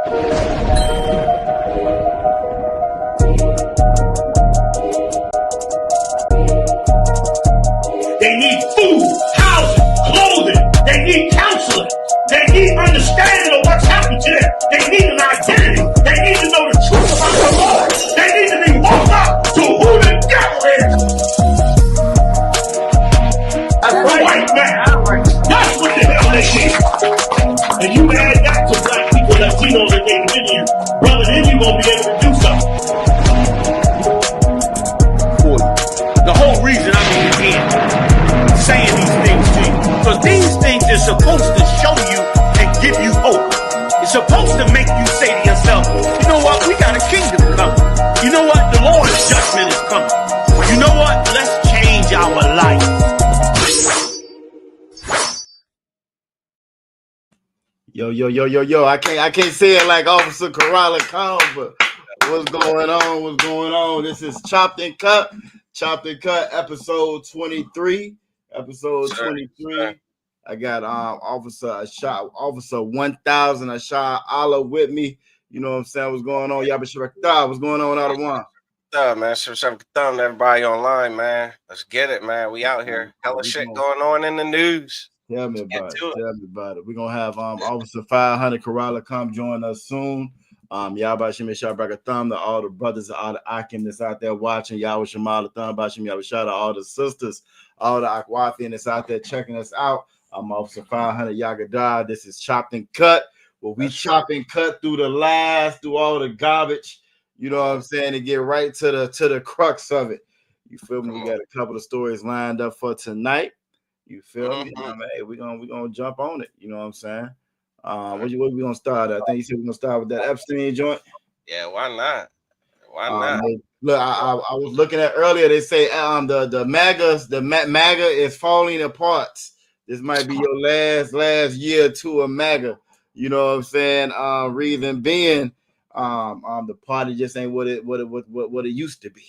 They need food, housing, clothing. They need counseling. They need understanding of what's happened to them. They need an identity. They need to know the truth about the Lord. They need to be woke up to who the devil is. That's the white man. That's what the hell they need. And you add that to black people, Latinos, and Native Indians, brother, then you're going to be able to do something. The whole reason I'm even here saying these things to you, because these things are supposed to show you and give you hope. It's supposed to make you say to yourself, you know what, we got a kingdom coming. You know what, the Lord's judgment is coming. You know what, let's change our life. Yo. I can't say it like Officer Corrala Khan, but what's going on? What's going on? This is Chopped and Cut, episode 23. Episode 23. I got Officer 1000 Ashar Allah with me. You know what I'm saying? What's going on? Yabba what's going on out of one? Man, thumb everybody online, man. Let's get it, man. We out here. Hella shit going on in the news. Tell me about it. We're gonna have Officer 500 Corrala come join us soon. Yabba Shimmy Shabaka Thumb to all the brothers, all the Akim that's out there watching. Yahweh Shemala Thumb, Bashim Yahweh Shada, all the sisters, all the Akwafi that's out there checking us out. I'm Officer 500 Yagada. This is Chopped and Cut. Well, we chop and cut through the lies, through all the garbage. You know what I'm saying? To get right to the crux of it. You feel me? We got a couple of stories lined up for tonight. You feel me? Hey, we're gonna jump on it. You know what I'm saying? What we gonna start at? I think you said we're gonna start with that Epstein joint. Yeah, why not? Why not? Look, I was looking at earlier. They say the MAGA is falling apart. This might be your last year or two of MAGA. You know what I'm saying? Reason being, the party just ain't what it used to be,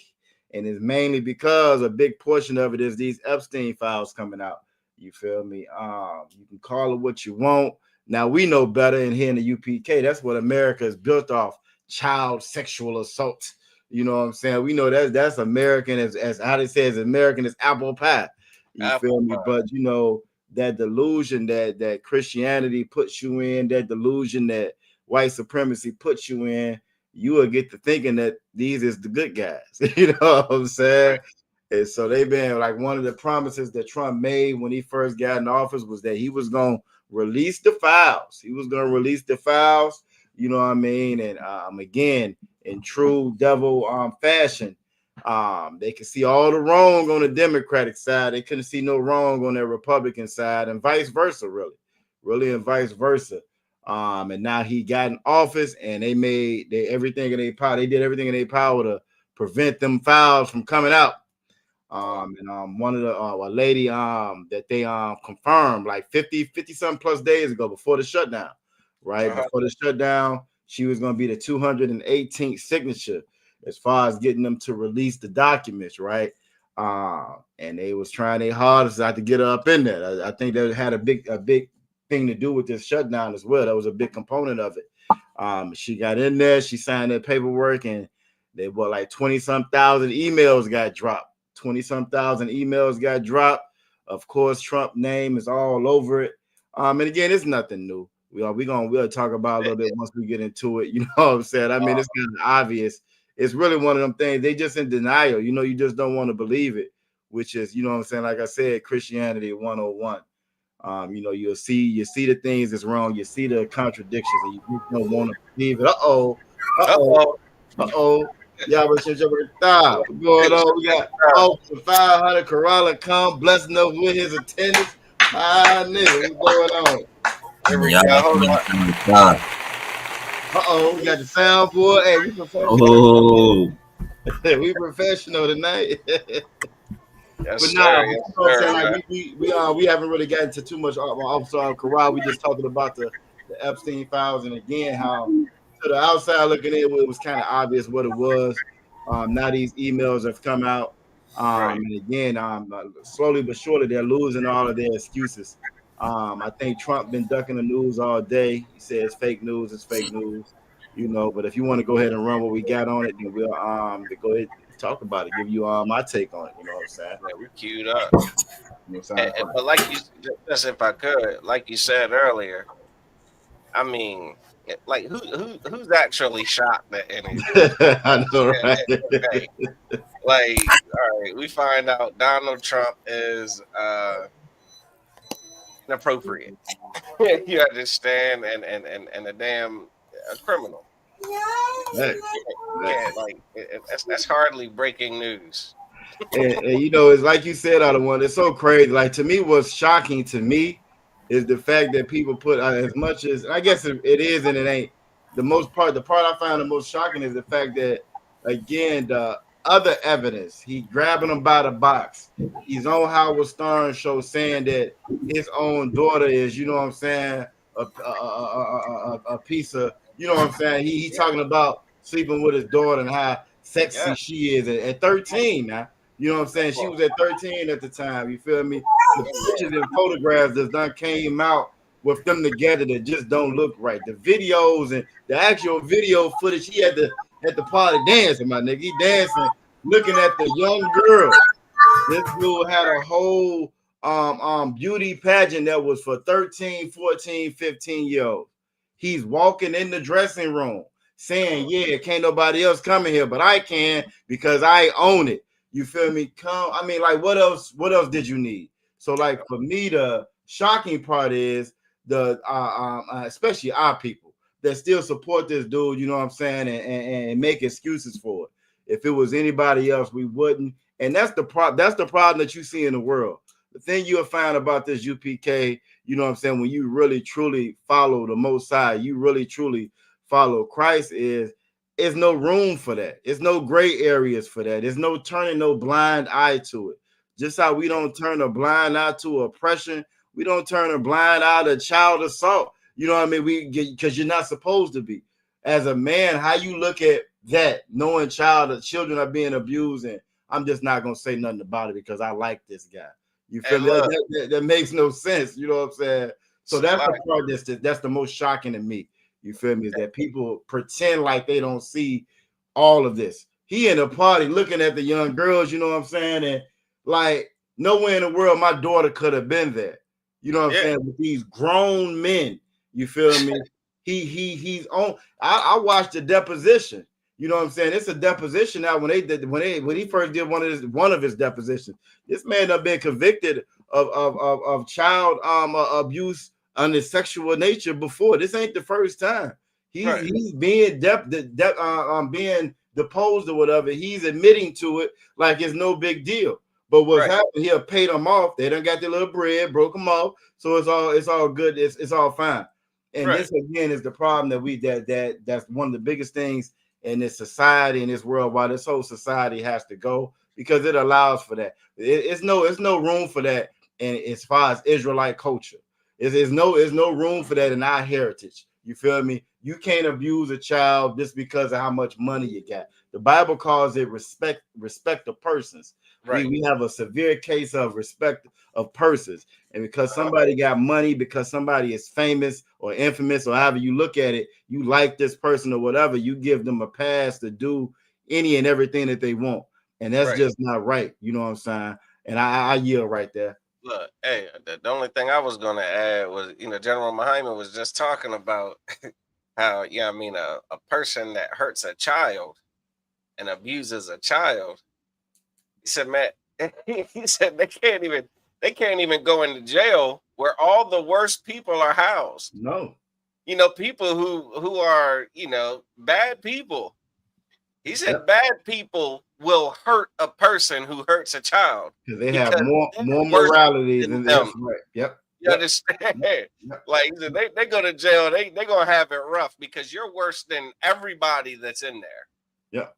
and it's mainly because a big portion of it is these Epstein files coming out. You feel me? You can call it what you want. Now we know better, and here in the UPK, that's what America is built off: child sexual assault. You know what I'm saying? We know that's American as how they say, as American as apple pie. You feel me? But you know that delusion that Christianity puts you in, that delusion that white supremacy puts you in, you will get to thinking that these is the good guys. You know what I'm saying? And so they've been like, one of the promises that Trump made when he first got in office was that he was going to release the files. You know what I mean? And again, in true devil fashion, they could see all the wrong on the Democratic side. They couldn't see no wrong on their Republican side, and vice versa, really, and vice versa. And now he got in office, and they did everything in their power to prevent them files from coming out. And one of the a lady that they confirmed like 50 something plus days ago before the shutdown, right? Before the shutdown, she was going to be the 218th signature as far as getting them to release the documents, right? And they was trying their hardest not to get her up in there. I think that had a big thing to do with this shutdown as well. That was a big component of it. She got in there, she signed that paperwork, and they were like 20-some thousand emails got dropped. Of course, Trump name is all over it. And again, it's nothing new. We'll talk about a little bit once we get into it. You know what I'm saying? I mean, it's kind of obvious. It's really one of them things. They just in denial. You know, you just don't want to believe it, which is, you know what I'm saying? Like I said, Christianity 101. You know, you see the things that's wrong. You see the contradictions, and you just don't want to believe it. Yeah, what's going on? We got Officer 500 Corrala come blessing us with his attendance. My nigga, what's going on? Here we go. We got the soundboard. Hey, we professional. We professional tonight. Yes, but now, like we haven't really gotten into too much Officer Corral. We just talking about the Epstein files, and again, how to the outside looking in, it was kind of obvious what it was. Now these emails have come out, and again, slowly but surely, they're losing all of their excuses. I think Trump been ducking the news all day. He says fake news is fake news. you know. But if you want to go ahead and run what we got on it, then we'll go ahead and talk about it. Give you my take on it. You know what I'm saying? Yeah, we queued up. You know But like you, just if I could, like you said earlier, I mean, like who's actually shocked at anything? I know, right? Okay. Like, all right, we find out Donald Trump is inappropriate. You understand, and a damn criminal. Hey, Yeah, like that's hardly breaking news. and you know, it's like you said, I don't want. It's so crazy. Like to me, what's shocking to me is the fact that people put as much as I guess it is and it ain't. The most part, the part I find the most shocking is the fact that again the other evidence. He grabbing him by the box. He's on Howard Stern show saying that his own daughter is, you know what I'm saying, a piece of, you know what I'm saying. He talking about sleeping with his daughter and how sexy Yeah, she is at 13 now. You know what I'm saying? She was at 13 at the time. You feel me? The pictures and photographs that done came out with them together that just don't look right. The videos and the actual video footage, he had at the party dancing, my nigga. He dancing, looking at the young girl. This dude had a whole beauty pageant that was for 13, 14, 15-year-olds. He's walking in the dressing room saying, yeah, can't nobody else come in here, but I can because I own it. You feel me? I mean, like, what else did you need? So, like, for me, the shocking part is the especially our people that still support this dude, you know what I'm saying, and make excuses for it. If it was anybody else, we wouldn't. And that's the problem that you see in the world. The thing you'll find about this UPK, you know what I'm saying, when you really truly follow the Most High, you really truly follow Christ, is no room for that. It's no gray areas for that. There's no turning no blind eye to it. Just how we don't turn a blind eye to oppression, we don't turn a blind eye to child assault. You know what I mean? We because you're not supposed to be. As a man, how you look at that, knowing children are being abused, and I'm just not gonna say nothing about it because I like this guy. You feel and me? look, That makes no sense. You know what I'm saying? So that's the like, part that's the most shocking to me. You feel me? Is that people pretend like they don't see all of this. He in a party looking at the young girls, you know what I'm saying? And like nowhere in the world my daughter could have been there. You know what I'm yeah, saying? With these grown men, you feel me? He's on. I watched the deposition. You know what I'm saying? It's a deposition now. When he first did one of his depositions, this man have been convicted of child abuse under sexual nature before. This ain't the first time. right, He's being being deposed or whatever. He's admitting to it like it's no big deal. But what's right, happened here? Paid them off. They done got their little bread, broke them off. So it's all good. It's all fine. And right, this again is the problem that's one of the biggest things in this society, in this world, why this whole society has to go, because it allows for that. It's no room for that. And as far as Israelite culture, there's no room for that in our heritage. You feel me? You can't abuse a child just because of how much money you got. The Bible calls it respect of persons. right. We have a severe case of respect of persons. And because somebody got money, because somebody is famous or infamous, or however you look at it, you like this person or whatever, you give them a pass to do any and everything that they want. And that's Right. just not right. You know what I'm saying? And I yield right there. Look, hey, the only thing I was gonna add was, General Muhammad was just talking about how, I mean, a person that hurts a child and abuses a child. He said, man, he said they can't even go into jail where all the worst people are housed. No. People who are, bad people. He said Yep. bad people will hurt a person who hurts a child Because they have because more they're worse morality than than them. that's right. Yep. You Yep. understand? Yep. Like he said, they go to jail, they gonna have it rough because you're worse than everybody that's in there. Yep.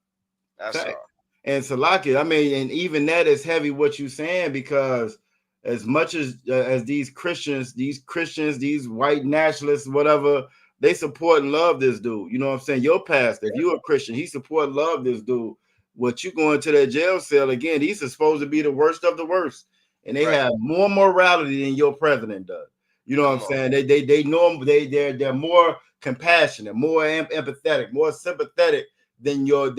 That's Fact. all. And Salaki, I mean, and even that is heavy what you're saying, because as much as these Christians, these white nationalists, whatever, they support and love this dude. You know what I'm saying? Your pastor, if you're a Christian, he support and love this dude. What you going to that jail cell again? These are supposed to be the worst of the worst, and they Right. have more morality than your president does. You know what I'm Come on. saying? They know they're more compassionate, more empathetic, more sympathetic than your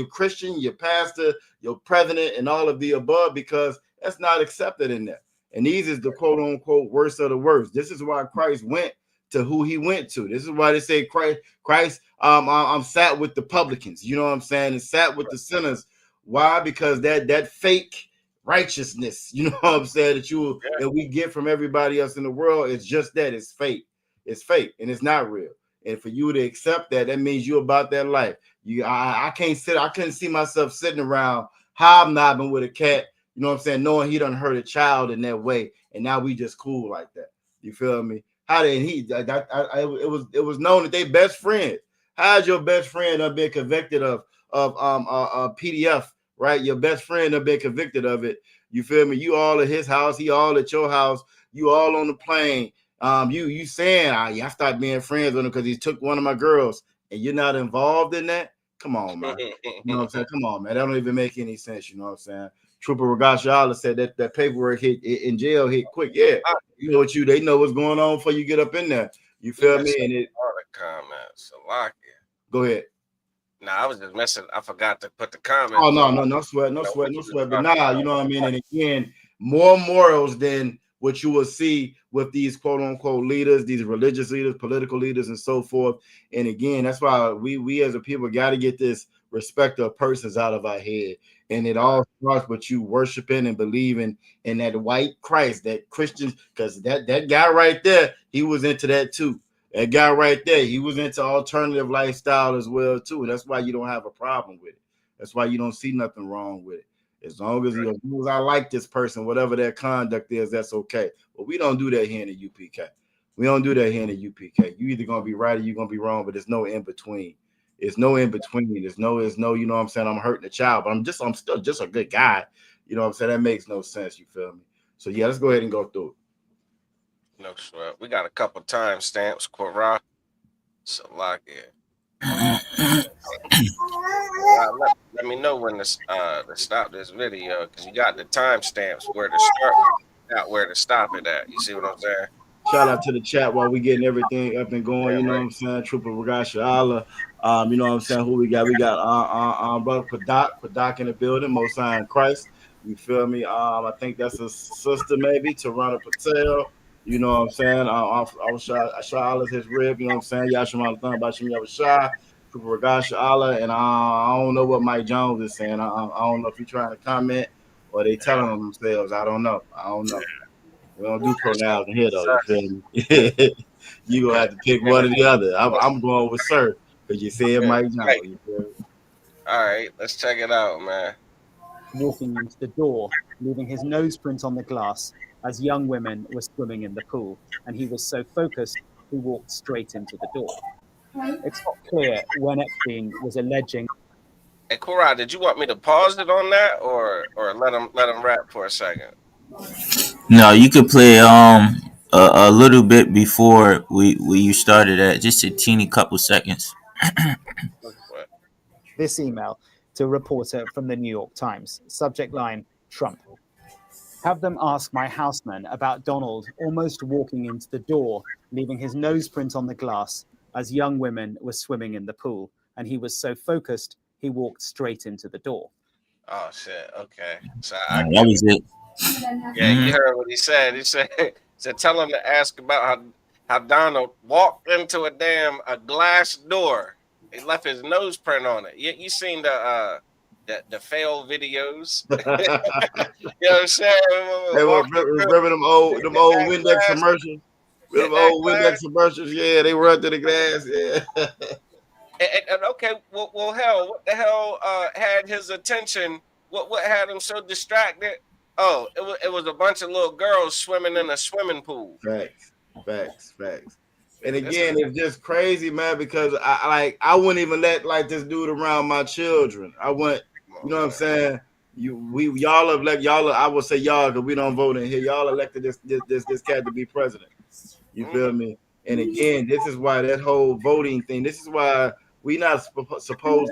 Christian, your pastor, your president, and all of the above, because that's not accepted in there. And these is the quote unquote worst of the worst. This is why Christ went to who he went to. This is why they say Christ I'm sat with the publicans, you know what I'm saying, and sat with the sinners. Why? Because that fake righteousness, you know what I'm saying, that we get from everybody else in the world is just that. It's fake. It's fake and it's not real. And for you to accept that, that means you're about that life. I couldn't see myself sitting around hobnobbing with a cat, you know what I'm saying, knowing he done hurt a child in that way, and now we just cool like that. You feel me? How did he? It was known that they best friends. How's your best friend have been convicted of PDF? Right, your best friend have been convicted of it. You feel me? You all at his house, he all at your house. You all on the plane. You saying I started being friends with him because he took one of my girls, and you're not involved in that? Come on, man. You know what I'm saying? Come on, man. That don't even make any sense. You know what I'm saying? Trooper Regashala said that paperwork hit in jail hit quick. Yeah, you know what they know what's going on before you get up in there. You feel me? And it. All the comments, Go ahead. No, I was just messing. I forgot to put the comments. Oh no sweat. But nah, you know what I mean. And again, more morals than what you will see with these quote unquote leaders, these religious leaders, political leaders, and so forth. And again, that's why we as a people got to get this respect of persons out of our head. And it all starts with you worshiping and believing in that white Christ, that Christians, because that guy right there, he was into that too. That guy right there, he was into alternative lifestyle as well too. And that's why you don't have a problem with it. That's why you don't see nothing wrong with it. As long as I like this person, whatever their conduct is, that's okay. But we don't do that here in the UPK. We don't do that here in the UPK. You either gonna be right or you're gonna be wrong, but there's no in between. There's no in between. There's no, you know what I'm saying, I'm hurting a child, but I'm still just a good guy. You know what I'm saying? That makes no sense. You feel me? So yeah, let's go ahead and go through it. No sweat. We got a couple timestamps. Quora. Salakia. Let me know when to stop this video, because you got the timestamps where to start, not where to stop it at. You see what I'm saying? Shout out to the chat while we getting everything up and going. You know what I'm saying? Trooper Regasha Allah. You know what I'm saying? Who we got? We got brother Qadak in the building. Most High in Christ. You feel me? I think that's his sister, maybe Tarana Patel. You know what I'm saying? I was Shah his rib. You know what I'm saying? Yashima Thon Bashim Yavashah. Trooper Regasha Allah. And I don't know what Mike Jones is saying. I don't know if he's trying to comment or they telling them themselves. I don't know. We don't do pronouns in here, though. You feel me? You gonna have to pick one or the other. I'm going with sir because you said Mike Jones. You feel me? All right, let's check it out, man. Walking into the door, leaving his nose print on the glass as young women were swimming in the pool, and he was so focused he walked straight into the door. It's not clear when Epstein was alleging. Hey, Quora, did you want me to pause it on that, or let him rap for a second? No, you could play a little bit before you started at, just a teeny couple seconds. This email to a reporter from the New York Times. Subject line: Trump. Have them ask my houseman about Donald almost walking into the door, leaving his nose print on the glass as young women were swimming in the pool, and he was so focused he walked straight into the door. Oh shit! Okay, so that was it. Yeah, you heard what he said. He said, tell him to ask about how Donald walked into a glass door. He left his nose print on it. You seen the fail videos? You know what I'm saying? Hey, remember them old Windex commercials? Them old Windex commercials, yeah, they run through the glass, yeah. And okay, well, hell, what the hell had his attention? What had him so distracted? Oh, it was a bunch of little girls swimming in a swimming pool. Facts. And again, it's just crazy, man, because I wouldn't even let this dude around my children. I wouldn't, you know what I'm saying? I would say y'all because we don't vote in here. Y'all elected this cat to be president. You feel me? And again, this is why that whole voting thing. This is why we not supposed to vote.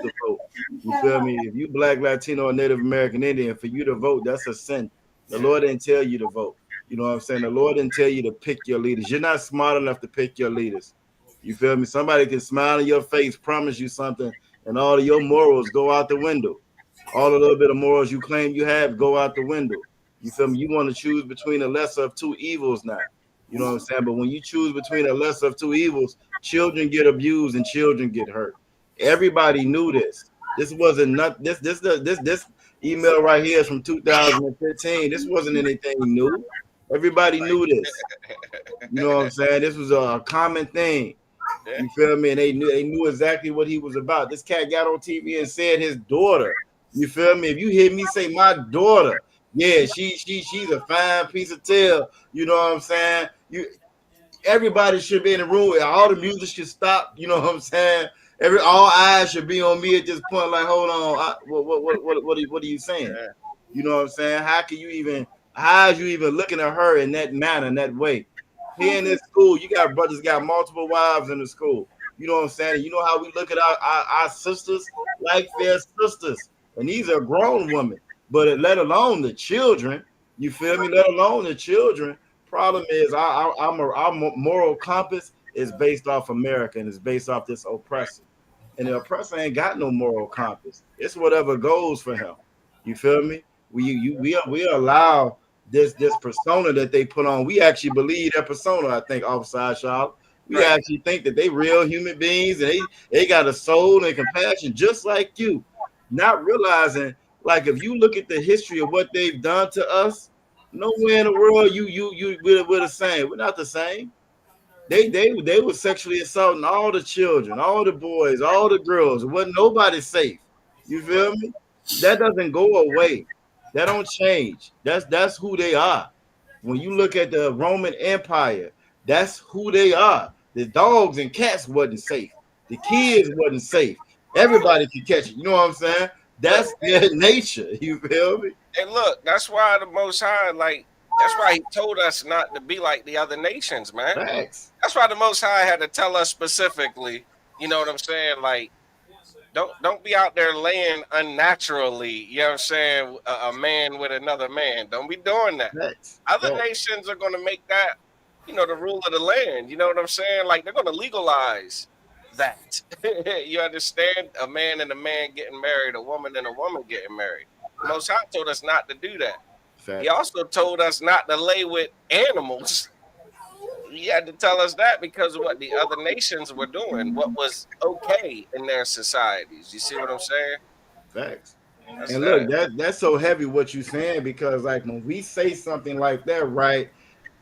You feel me? If you Black, Latino, or Native American Indian, for you to vote, that's a sin. The Lord didn't tell you to vote. You know what I'm saying? The Lord didn't tell you to pick your leaders. You're not smart enough to pick your leaders. You feel me? Somebody can smile in your face, promise you something, and all of your morals go out the window. All the little bit of morals you claim you have go out the window. You feel me? You want to choose between the lesser of two evils now. You know what I'm saying? But when you choose between the lesser of two evils, children get abused and children get hurt. Everybody knew this. This wasn't not this email right here is from 2015. This wasn't anything new. Everybody Like, knew this. You know what I'm saying? This was a common thing. yeah, You feel me? And they knew exactly what he was about. This cat got on TV and said his daughter. You feel me? If you hear me say my daughter, yeah, she's a fine piece of tail. You know what I'm saying? Everybody should be in the room. All the music should stop. You know what I'm saying? All eyes should be on me at this point. Like, hold on, what are you saying? yeah, You know what I'm saying? How is you even looking at her in that manner, in that way? Here in this school, you got brothers got multiple wives in the school. You know what I'm saying? You know how we look at our sisters like they're sisters, and these are grown women. But let alone the children, you feel me? Let alone the children. Problem is, our moral compass is based off America and it's based off this oppressor. And the oppressor ain't got no moral compass. It's whatever goes for him. You feel me? We allow this persona that they put on. We actually believe that persona. I think offside Charlotte. We right. actually think that they real human beings and they got a soul and compassion just like you. Not realizing, like, if you look at the history of what they've done to us, nowhere in the world we're the same. We're not the same. They were sexually assaulting all the children, all the boys, all the girls. It wasn't nobody safe. You feel me? That doesn't go away. That don't change. That's who they are. When you look at the Roman Empire, that's who they are. The dogs and cats wasn't safe. The kids wasn't safe. Everybody could catch it. You know what I'm saying? Look, That's their nature. You feel me? and look, that's why the Most High, like, that's why He told us not to be like the other nations, man. Facts. That's why the Most High had to tell us specifically. You know what I'm saying? Like, don't be out there laying unnaturally. You know what I'm saying? A man with another man. Don't be doing that. Facts. Other Facts. nations are going to make that, the rule of the land. You know what I'm saying? Like, they're going to legalize that. You understand? A man and a man getting married, a woman and a woman getting married. The Most High told us not to do that. Facts. He also told us not to lay with animals. He had to tell us that because of what the other nations were doing, what was okay in their societies. You see what I'm saying? Facts. That's And that. look, that's so heavy what you're saying, because like when we say something like that, right,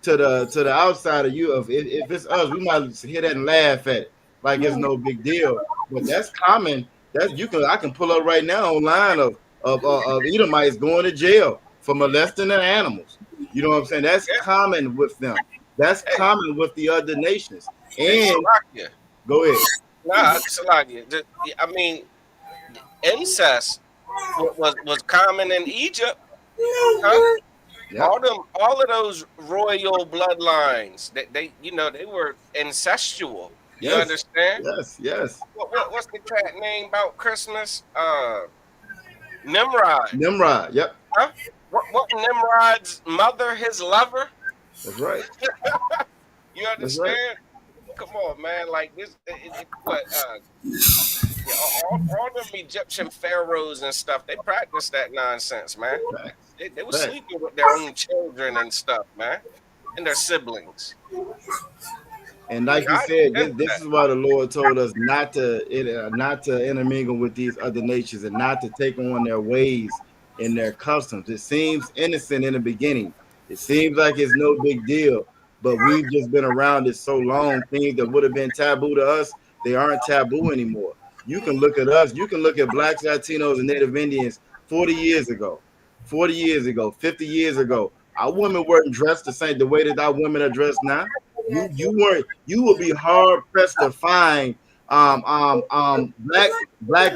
to the outside of you, if it's us, we might hear that and laugh at it like it's no big deal. But that's common. I can pull up right now online of Edomites going to jail for molesting their animals. You know what I'm saying? That's Yeah. common with them. That's Hey, common with the other nations. hey, And Salakia. go ahead. Nah, Salakia. I mean, incest was common in Egypt, huh? Yep. All of those royal bloodlines, they were incestual. You Yes. understand? Yes. Yes. What's the cat name about Christmas? Nimrod. Nimrod. Yep. Huh? What Nimrod's mother, his lover? That's right. You That's right. understand? Come on, man. Like this, yeah, all them Egyptian pharaohs and stuff, they practiced that nonsense, man. Facts. They were Facts. sleeping with their own children and stuff, man, and their siblings. And like you God said, condemned this that. is why the Lord told us not to intermingle with these other nations and not to take on their ways and their customs. It seems innocent in the beginning. It seems like it's no big deal, but we've just been around it so long. Things that would have been taboo to us, they aren't taboo anymore. You can look at us. You can look at blacks, Latinos, and Native Indians 40 years ago, 40 years ago, 50 years ago. Our women weren't dressed the way that our women are dressed now. You will be hard pressed to find black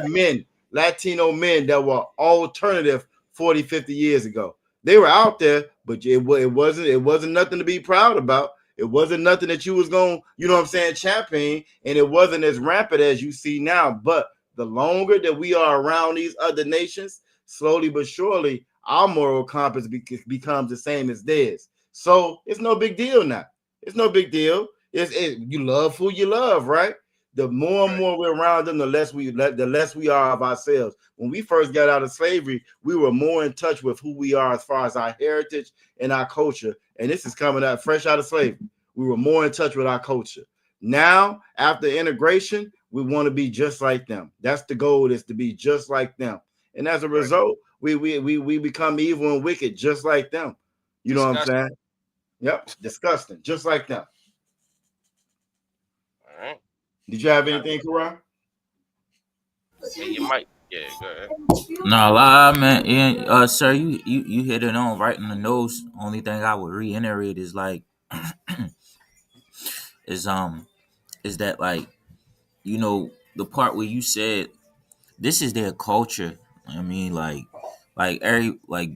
men, Latino men that were alternative 40, 50 years ago. They were out there, but it wasn't nothing to be proud about. It wasn't nothing that you was going, you know what I'm saying, champion, and it wasn't as rampant as you see now. But the longer that we are around these other nations, slowly but surely, our moral compass becomes the same as theirs. So it's no big deal now. It's no big deal. You love who you love, right? The more and Right. more we're around them, the less we are of ourselves. When we first got out of slavery, we were more in touch with who we are as far as our heritage and our culture. And this is coming out fresh out of slavery. We were more in touch with our culture. Now, after integration, we want to be just like them. That's the goal, is to be just like them. And as a Right. result, we become evil and wicked just like them. You know what I'm Disgusting. saying? Yep, disgusting, just like them. All right. Did you have anything, Karan? Yeah, you might. Yeah, go ahead. No lie, man. Yeah, sir, you hit it on right in the nose. Only thing I would reiterate is like, is is that like, the part where you said this is their culture. I mean, like every like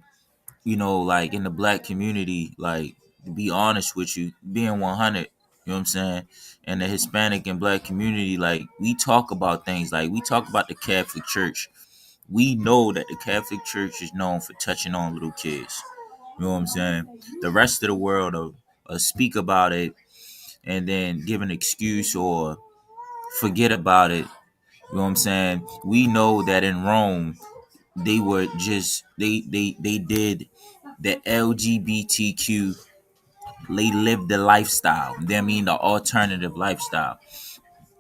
like in the black community, like, to be honest with you, being 100, you know what I'm saying? And the Hispanic and black community, like, we talk about things, like we talk about the Catholic Church. We know that the Catholic Church is known for touching on little kids. You know what I'm saying? The rest of the world will speak about it and then give an excuse or forget about it. You know what I'm saying? We know that in Rome, they were just they did the LGBTQ. They lived the lifestyle. I mean, the alternative lifestyle.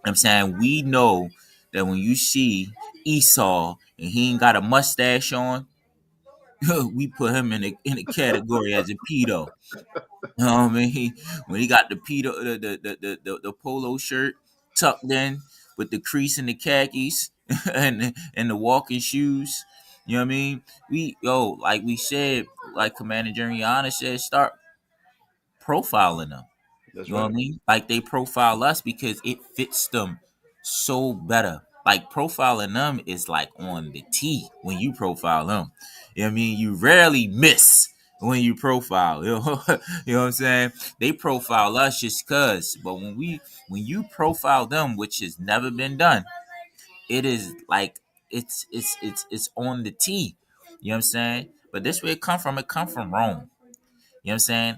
I'm saying, we know that when you see Esau and he ain't got a mustache on, we put him in a category as a pedo. You know what I mean? When he got the pedo, the polo shirt tucked in with the crease in the khakis and the walking shoes. You know what I mean? Like we said, like Commander Jeriana said, start profiling them. That's You know what right. I mean? Like, they profile us because it fits them so better. Like, profiling them is like on the T when you profile them. You know what I mean? You rarely miss when you profile. You know what I'm saying? They profile us just cause. But when you profile them, which has never been done, it is like it's on the T. You know what I'm saying? But this where it come from Rome. You know what I'm saying?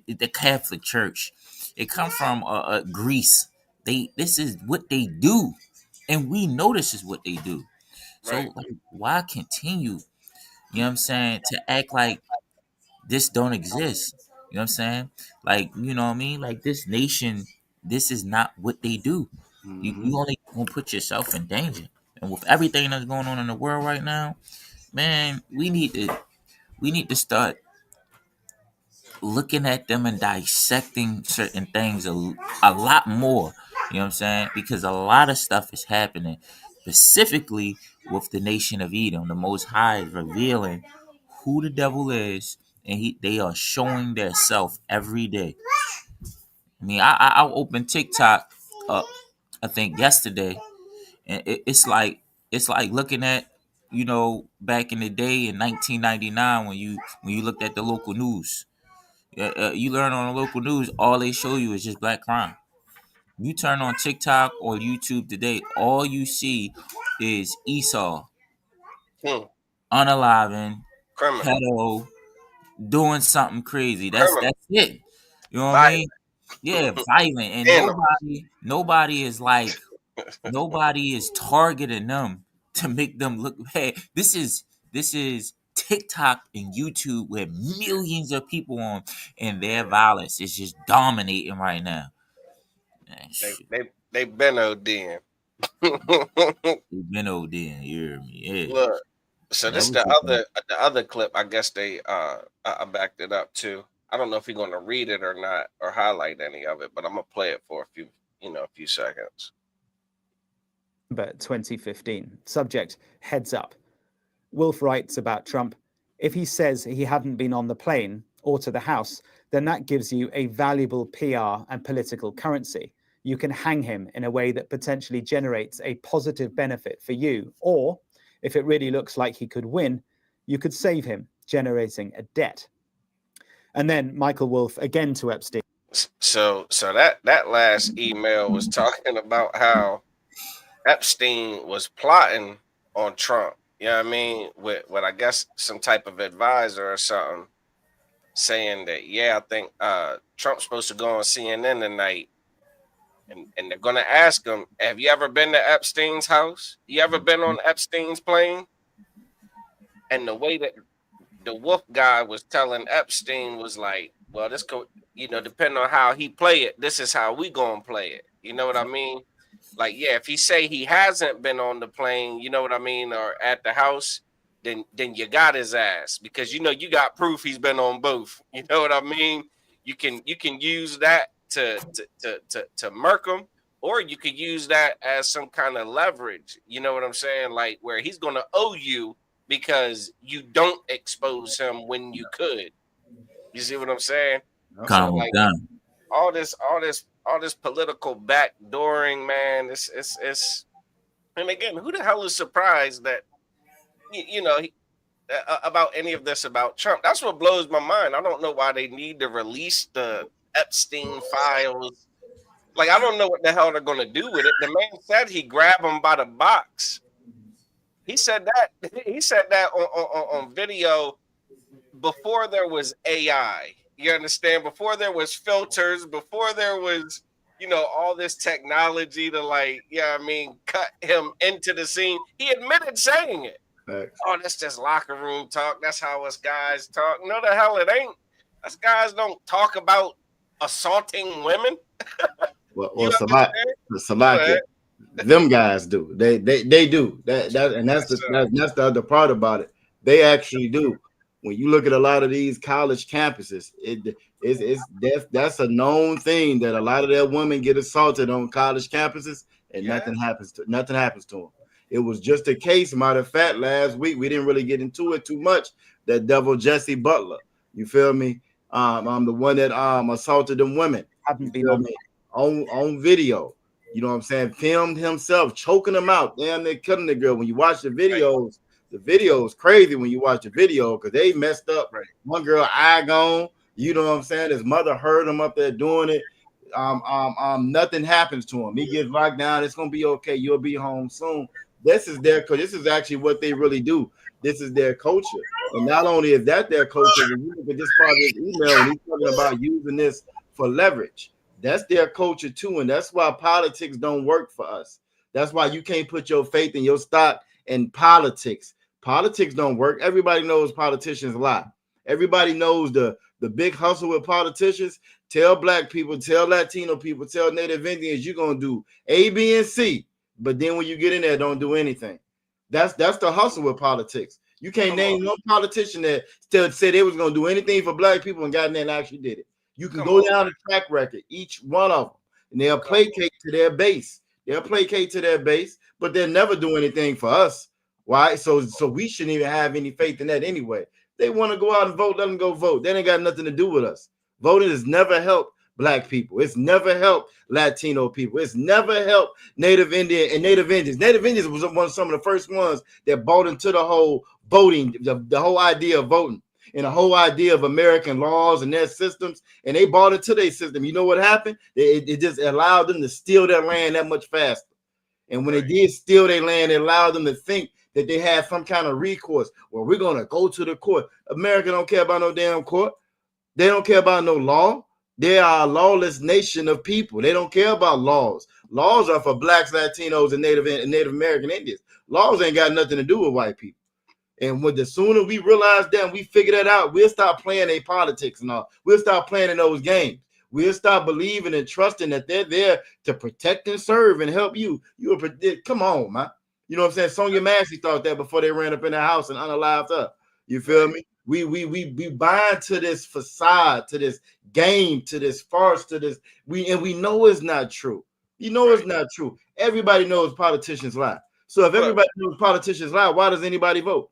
The Catholic Church. It come from Greece. This is what they do, and we know this is what they do. So, Right. like, why continue? You know what I'm saying? To act like this don't exist. You know what I'm saying? Like, you know what I mean? Like, this nation, this is not what they do. Mm-hmm. You only gonna put yourself in danger. And with everything that's going on in the world right now, man, we need to start looking at them and dissecting certain things a lot more. You know what I'm saying? Because a lot of stuff is happening, specifically with the nation of Edom. The Most High is revealing who the devil is, and they are showing their self every day. I mean, I opened TikTok up, I think yesterday, and it's like looking at, back in the day in 1999 when you looked at the local news. You learn on the local news, all they show you is just black crime. You turn on TikTok or YouTube today, all you see is Esau, Hmm. unaliving, Criminal. pedo, doing something crazy. That's Criminal. that's it. You know what I Violent. mean? Yeah, violent, and Animals. nobody is targeting them to make them look bad. This is TikTok and YouTube with millions of people on, and their violence is just dominating right now. Man, They shit, they they been ODing. we've been over there. You hear me? Yeah, Look. So that this was the thing. the other clip. I guess they I backed it up too. I don't know if you're gonna read it or not or highlight any of it, but I'm gonna play it for a few seconds. 2015. Subject: heads up. Wolf writes about Trump: if he says he hadn't been on the plane or to the House, then that gives you a valuable PR and political currency. You can hang him in a way that potentially generates a positive benefit for you. Or, if it really looks like he could win, you could save him, generating a debt. And then Michael Wolff again to Epstein. So that last email was talking about how Epstein was plotting on Trump. You know what I mean? With I guess some type of advisor or something saying that, yeah, I think Trump's supposed to go on CNN tonight, and they're gonna ask him, have you ever been to Epstein's house? You ever been on Epstein's plane? And the way that the Wolf guy was telling Epstein was like, well, depending on how he play it, this is how we gonna play it. You know what I mean? Like, yeah, if he say he hasn't been on the plane, you know what I mean, or at the house, then you got his ass, because you got proof he's been on both. You know what I mean? You can use that to murk him, or you could use that as some kind of leverage. You know what I'm saying? Like, where he's gonna owe you because you don't expose him when you could. You see what I'm saying? So, Calm like, down. all this political backdooring, man. It's and again, who the hell is surprised that about any of this about Trump? That's what blows my mind. I don't know why they need to release the Epstein files. Like, I don't know what the hell they're gonna do with it. The man said he grabbed him by the box. He said that. He said that on video before there was AI. You understand? Before there was filters, before there was, all this technology to, like, cut him into the scene. He admitted saying it. Facts. Oh, that's just locker room talk. That's how us guys talk. No, the hell it ain't. Us guys don't talk about assaulting women. Well, You Salaki, them guys do. They do that, and that's the other part about it. They actually do. When you look at a lot of these college campuses, that's a known thing that a lot of their women get assaulted on college campuses, and nothing happens to them. It was just a case, matter of fact, last week. We didn't really get into it too much. That devil Jesse Butler, you feel me? The one that assaulted them women. Haven't been on video. You know what I'm saying? Filmed himself choking them out. Damn, they're killing the girl. When you watch the videos, the video is crazy when you watch the video, because they messed up. Right. One girl eye gone. You know what I'm saying? His mother heard him up there doing it. Nothing happens to him. He gets locked down. It's gonna be okay. You'll be home soon. This is actually what they really do. This is their culture. And not only is that their culture, when you look at this part of his email, when he's talking about using this for leverage, that's their culture too. And that's why politics don't work for us. That's why you can't put your faith and your stock in politics. Politics don't work. Everybody knows politicians lie. Everybody knows the big hustle with politicians. Tell black people, tell Latino people, tell Native Indians, you're gonna do A, B, and C. But then when you get in there, don't do anything. That's the hustle with politics. You can't name no politician that still said they was gonna do anything for black people and got in there and actually did it. You can go down the track record, each one of them, and they'll placate to their base. They'll placate to their base, but they'll never do anything for us. Why? So we shouldn't even have any faith in that anyway. They want to go out and vote, let them go vote. They ain't got nothing to do with us. Voting has never helped black people. It's never helped Latino people. It's never helped Native Indian and Native Indians. Native Indians was some of the first ones that bought into the whole voting, the whole idea of voting and the whole idea of American laws and their systems. And they bought into their system. You know what happened? It just allowed them to steal their land that much faster. And when they did steal their land, it allowed them to think that they had some kind of recourse. Well, we're going to go to the court. America don't care about no damn court. They don't care about no law. They are a lawless nation of people. They don't care about laws. Laws are for blacks, Latinos, and Native American Indians. Laws ain't got nothing to do with white people. And the sooner we realize that and we figure that out, we'll stop playing their politics and all. We'll stop playing in those games. We'll stop believing and trusting that they're there to protect and serve and help you. Come on, man. You know what I'm saying? Sonia Massey thought that before they ran up in the house and unalived her. You feel me? We bind to this facade, to this game, to this farce, to this. We know it's not true. You know it's not true. Everybody knows politicians lie. So if everybody knows politicians lie, why does anybody vote?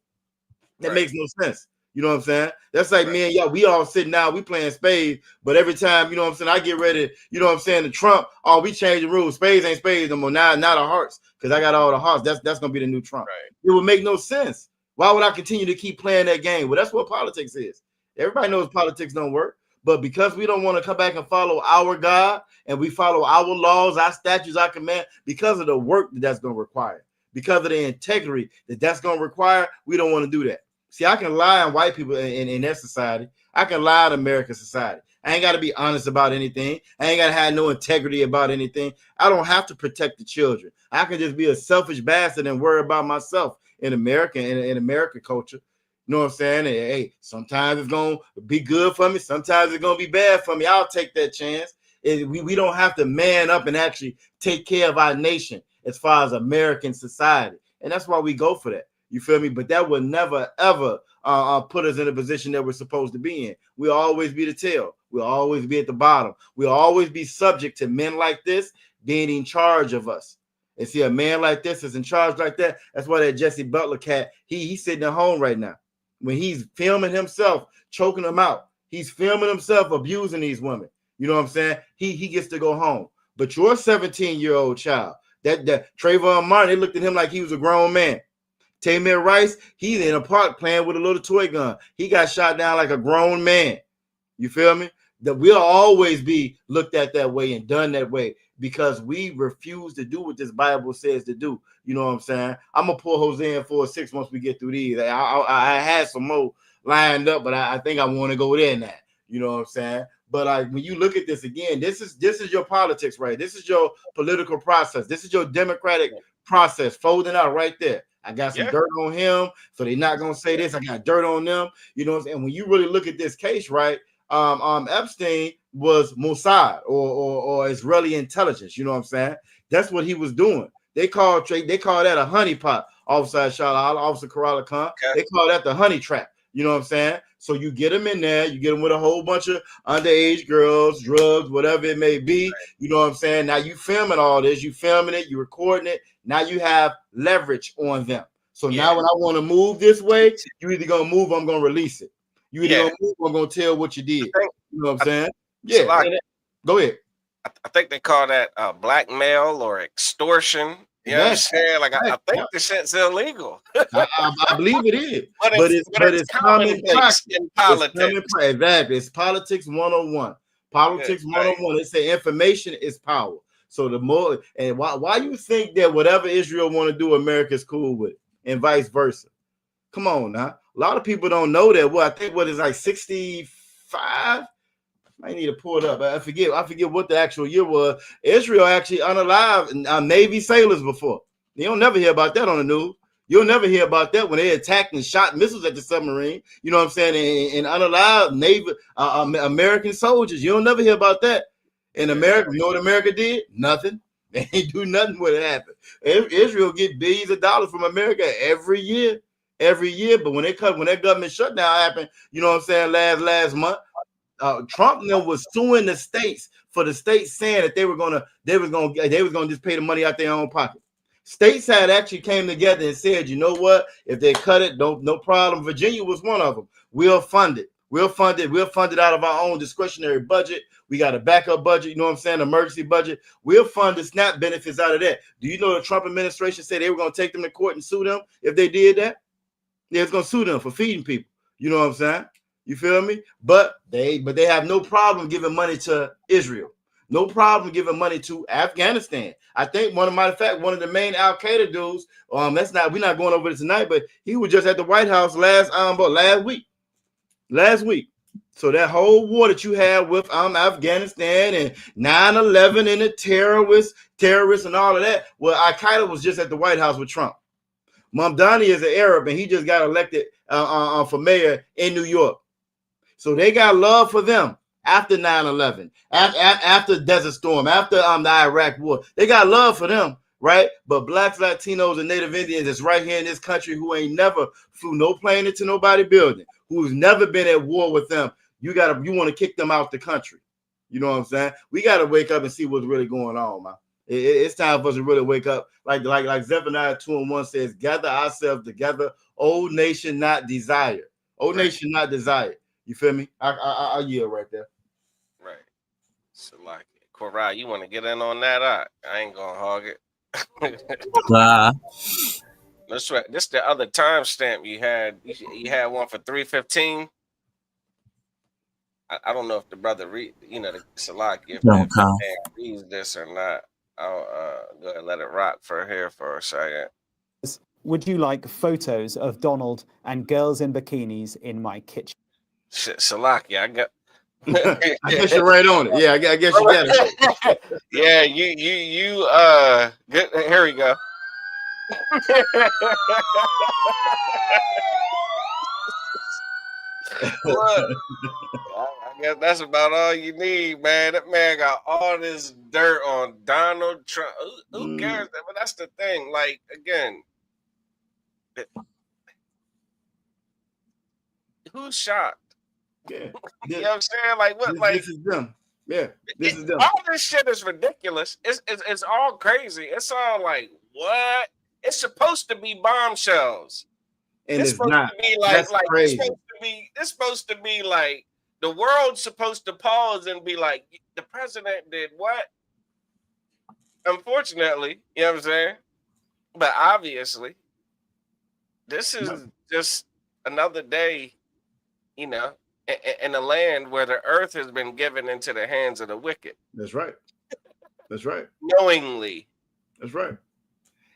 That makes no sense. You know what I'm saying? That's like me and y'all. We all sitting down, we playing spades, but every time, you know what I'm saying, I get ready, you know what I'm saying, to Trump, we change the rules. Spades ain't spades no more. Now the hearts, because I got all the hearts. That's gonna be the new Trump. It would make no sense. Why would I continue to keep playing that game? Well, that's what politics is. Everybody knows politics don't work, but because we don't want to come back and follow our God and we follow our laws, our statutes, our command, because of the work that's gonna require, because of the integrity that's gonna require, we don't want to do that. See, I can lie on white people in their society. I can lie in American society. I ain't got to be honest about anything. I ain't got to have no integrity about anything. I don't have to protect the children. I can just be a selfish bastard and worry about myself in America, in American culture. You know what I'm saying? And, hey, sometimes it's going to be good for me. Sometimes it's going to be bad for me. I'll take that chance. We don't have to man up and actually take care of our nation as far as American society. And that's why we go for that. You feel me? But that will never, ever put us in a position that we're supposed to be in. We'll always be the tail. We'll always be at the bottom. We'll always be subject to men like this being in charge of us. And see, a man like this is in charge like that. That's why that Jesse Butler cat, he's sitting at home right now. When he's filming himself, choking them out, he's filming himself abusing these women. You know what I'm saying? He gets to go home. But your 17-year-old child, that Trayvon Martin, they looked at him like he was a grown man. Tamir Rice, he's in a park playing with a little toy gun. He got shot down like a grown man. You feel me? That we'll always be looked at that way and done that way because we refuse to do what this Bible says to do. You know what I'm saying? I'm going to pull Jose in for a 6 once we get through these. I had some more lined up, but I think I want to go there now. You know what I'm saying? But when you look at this again, this is your politics, right? This is your political process. This is your democratic process folding out right there. I got some dirt on him, so they're not gonna say this. I got dirt on them. You know what I'm saying? When you really look at this case, right? Epstein was Mossad or Israeli intelligence. You know what I'm saying? That's what he was doing. They call that a honeypot. Officer Shala, Officer Karala Khan. They call that the honey trap. You know what I'm saying? So you get them in there, you get them with a whole bunch of underage girls, drugs, whatever it may be. You know what I'm saying? Now you filming all this, you filming it, you recording it. Now you have leverage on them. So now when I want to move this way, you either gonna move or I'm gonna release it. You either gonna move or I'm gonna tell what you did. You know what I'm saying? Go ahead. I think they call that blackmail or extortion. You know what I'm saying? Like I think the shit's illegal. I believe it is, but it's common in politics. Exactly, it's politics 101. Politics 101. They say information is power. So the more and why you think that whatever Israel want to do, America's cool with, and vice versa. Come on now. A lot of people don't know that. Well, I think what is like 65. I need to pull it up. I forget what the actual year was. Israel actually unalived Navy sailors before. You don't never hear about that on the news. You'll never hear about that when they attacked and shot missiles at the submarine. You know what I'm saying? And unalived Navy American soldiers. You don't never hear about that. In America, you know what America did? Nothing. They ain't do nothing when it happened. Israel get billions of dollars from America every year. But when that government shutdown happened, you know what I'm saying, last month, Trump was suing the states for the states saying that they was gonna just pay the money out their own pocket. States had actually came together and said, you know what? If they cut it, no problem. Virginia was one of them. We'll fund it. We'll fund it out of our own discretionary budget. We got a backup budget, you know what I'm saying? Emergency budget. We'll fund the SNAP benefits out of that. Do you know the Trump administration said they were going to take them to court and sue them if they did that? They was going to sue them for feeding people. You know what I'm saying? You feel me? But they have no problem giving money to Israel. No problem giving money to Afghanistan. I think one of the main Al Qaeda dudes. We're not going over it tonight, but he was just at the White House last week. So that whole war that you had with Afghanistan and 9/11 and the terrorists and all of that. Well, Al Qaeda was just at the White House with Trump. Mamdani is an Arab and he just got elected for mayor in New York. So they got love for them after 9/11, after Desert Storm, after the Iraq War. They got love for them, right? But blacks, Latinos, and Native Indians that's right here in this country who ain't never flew no plane into nobody building, who's never been at war with them, you want to kick them out the country. You know what I'm saying? We got to wake up and see what's really going on, man. It's time for us to really wake up. Like Zephaniah 2:1 says, gather ourselves together, old nation not desire. Old nation not desire. You feel me? I yield right there. Right. So like Korai, you want to get in on that? I ain't gonna hog it. That's right. This the other timestamp you had. You had one for 3:15. I don't know if the brother read, the Salak, if reads this or not. I'll go ahead and let it rock for here for a second. Would you like photos of Donald and girls in bikinis in my kitchen? Shit, Salaki, I got. I guess you're right on it. Yeah, I guess you got it. Yeah, you. Good. Here we go. Look, I guess that's about all you need, man. That man got all this dirt on Donald Trump. Who cares? But that's the thing. Like, again, who's shocked? Yeah. You know what I'm saying? Like, what? This is them. Yeah, this is them. All this shit is ridiculous. It's all crazy. It's all like, what? It's supposed to be bombshells. And it's supposed not. to be That's crazy. it's supposed to be like the world's supposed to pause and be like, the president did what? Unfortunately, you know what I'm saying? But obviously, this is just another day, you know, in a land where the earth has been given into the hands of the wicked. That's right. That's right. Knowingly. That's right.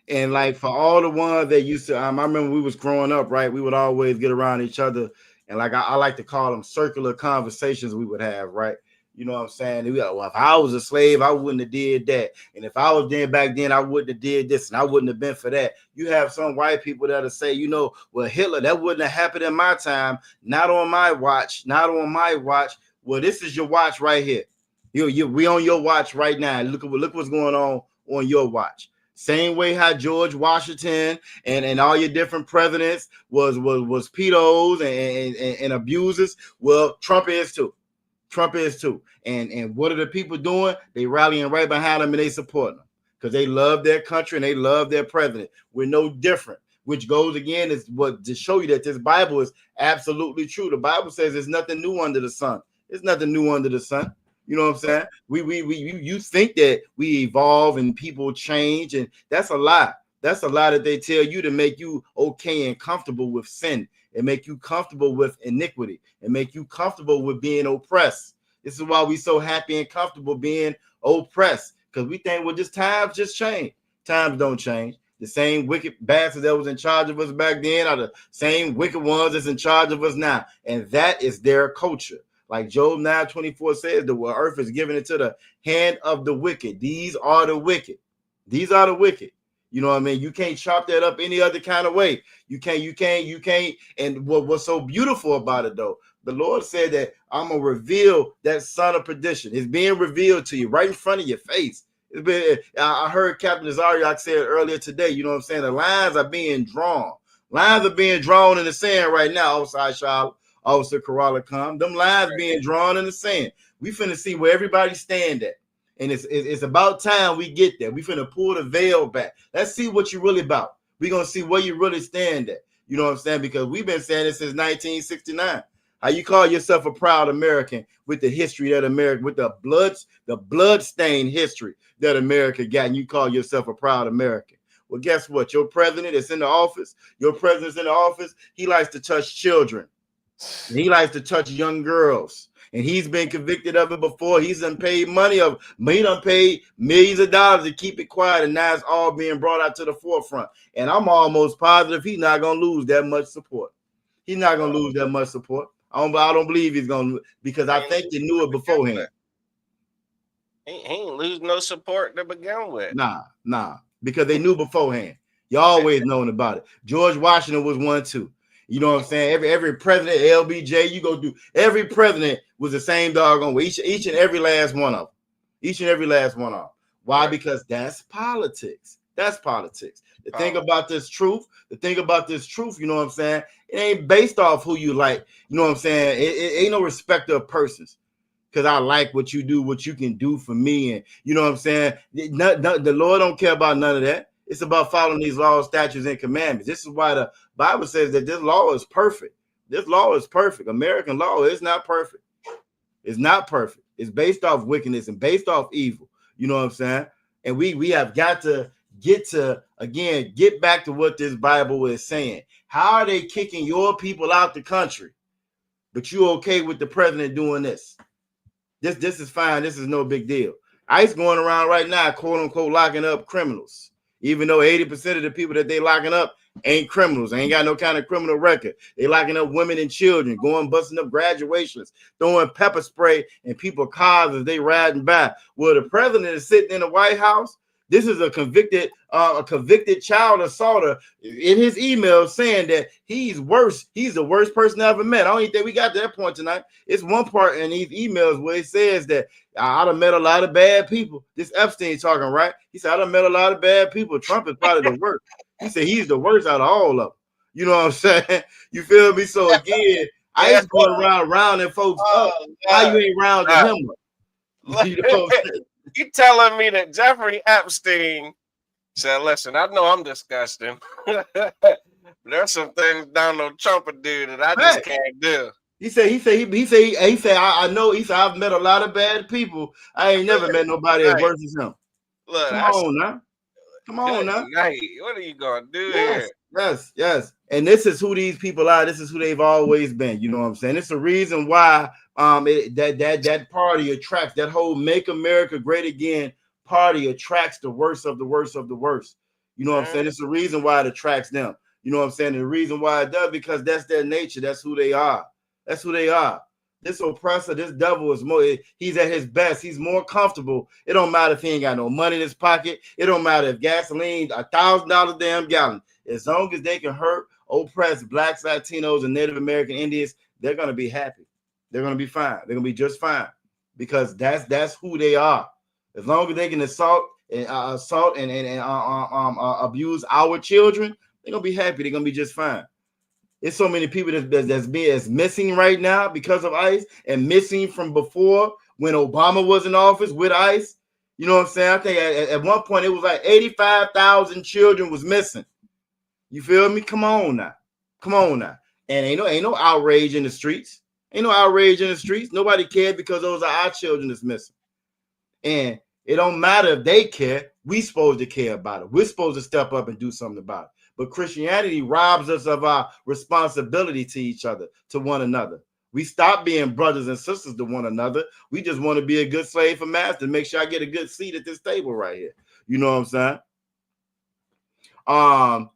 And like for all the ones that used to, I remember we was growing up, right? We would always get around each other, and like I like to call them circular conversations we would have, right? You know what I'm saying? We got, well, if I was a slave, I wouldn't have did that, and if I was there back then, I wouldn't have did this, and I wouldn't have been for that. You have some white people that'll say, you know, well, Hitler, that wouldn't have happened in my time, not on my watch, not on my watch. Well, this is your watch right here. We on your watch right now. Look what's going on your watch. Same way how George Washington and all your different presidents was pedos and abusers. Well, Trump is too. Trump is too. And what are the people doing? They rallying right behind them and they support them because they love their country and they love their president. We're no different, which goes again is what to show you that this Bible is absolutely true. The Bible says there's nothing new under the sun. There's nothing new under the sun. You know what I'm saying? You think that we evolve and people change, and that's a lie. That's a lie that they tell you to make you okay and comfortable with sin, and make you comfortable with iniquity, and make you comfortable with being oppressed. This is why we so happy and comfortable being oppressed, because we think, well, just times just change. Times don't change. The same wicked bastards that was in charge of us back then are the same wicked ones that's in charge of us now, and that is their culture. Like Job 9:24 says, the earth is given into the hand of the wicked. These are the wicked. These are the wicked. You know what I mean? You can't chop that up any other kind of way. You can't. And what's so beautiful about it, though, the Lord said that I'm going to reveal that son of perdition. It's being revealed to you right in front of your face. I heard Captain Azariak say it earlier today. You know what I'm saying? The lines are being drawn. Lines are being drawn in the sand right now outside Charlotte. Officer Corolla come. Them lines being drawn in the sand. We finna see where everybody stand at. And it's about time we get there. We finna pull the veil back. Let's see what you're really about. We're gonna see where you really stand at. You know what I'm saying? Because we've been saying this since 1969. How you call yourself a proud American with the history that America, with the blood-stained history that America got, and you call yourself a proud American. Well, guess what? Your president is in the office. Your president's in the office. He likes to touch children. He likes to touch young girls, and he's been convicted of it before. He's done paid money of, he done paid millions of dollars to keep it quiet, and now it's all being brought out to the forefront. And I'm almost positive he's not gonna lose that much support. He's not gonna lose that much support. I don't believe he's gonna, because I think they knew it beforehand. He ain't lose no support to begin with. Nah, because they knew beforehand. You always known about it. George Washington was one too. You know what I'm saying? Every president, LBJ, you go do, every president was the same doggone way. Each and every last one of them. Each and every last one of them. Why? Right. Because that's politics. That's politics. The thing about this truth, you know what I'm saying? It ain't based off who you like. You know what I'm saying? It ain't no respect of persons. Because I like what you do, what you can do for me. And you know what I'm saying? The Lord don't care about none of that. It's about following these laws, statutes, and commandments. This is why the Bible says that this law is perfect. This law is perfect. American law is not perfect. It's not perfect. It's based off wickedness and based off evil. You know what I'm saying? And we have got to get back to what this Bible is saying. How are they kicking your people out the country, but you okay with the president doing this? This is fine. This is no big deal. ICE going around right now, quote unquote, locking up criminals. Even though 80% of the people that they locking up ain't criminals. They ain't got no kind of criminal record. They locking up women and children, going busting up graduations, throwing pepper spray in people's cars as they riding by. Well, the president is sitting in the White House. This is a convicted child assaulter in his email saying that he's worse. He's the worst person I ever met. I don't even think we got to that point tonight. It's one part in these emails where it says that I done met a lot of bad people. This Epstein talking, right? He said, I done met a lot of bad people. Trump is probably the worst. He said he's the worst out of all of them. You know what I'm saying? You feel me? So again, ICE going around rounding folks up. How you ain't rounding him up? You know what I'm saying? You telling me that Jeffrey Epstein said, listen, I know I'm disgusting. There's some things Donald Trump would do that I just can't do. He said, I know. He said, I've met a lot of bad people. I ain't never met nobody as worse as him. Look, Come on now. Come on now. What are you gonna do here? Yes. And this is who these people are. This is who they've always been. You know what I'm saying? It's the reason why that party attracts, that whole Make America Great Again party attracts the worst of the worst of the worst. You know what I'm saying? It's the reason why it attracts them. You know what I'm saying? And the reason why it does, because that's their nature. That's who they are. That's who they are. This oppressor, this devil is more, he's at his best. He's more comfortable. It don't matter if he ain't got no money in his pocket. It don't matter if gasoline, $1,000 damn gallon. As long as they can hurt, oppress blacks, Latinos, and Native American Indians, they're going to be happy. They're going to be fine. They're going to be just fine because that's who they are. As long as they can assault and abuse our children, they're going to be happy. They're going to be just fine. It's so many people that's missing right now because of ICE and missing from before when Obama was in office with ICE. You know what I'm saying? I think at one point it was like 85,000 children was missing. You feel me? Come on now. And ain't no outrage in the streets. Nobody cared because those are our children that's missing. And it don't matter if they care. We supposed to care about it. We're supposed to step up and do something about it. But Christianity robs us of our responsibility to each other, to one another. We stop being brothers and sisters to one another. We just want to be a good slave for master. Make sure I get a good seat at this table right here. You know what I'm saying?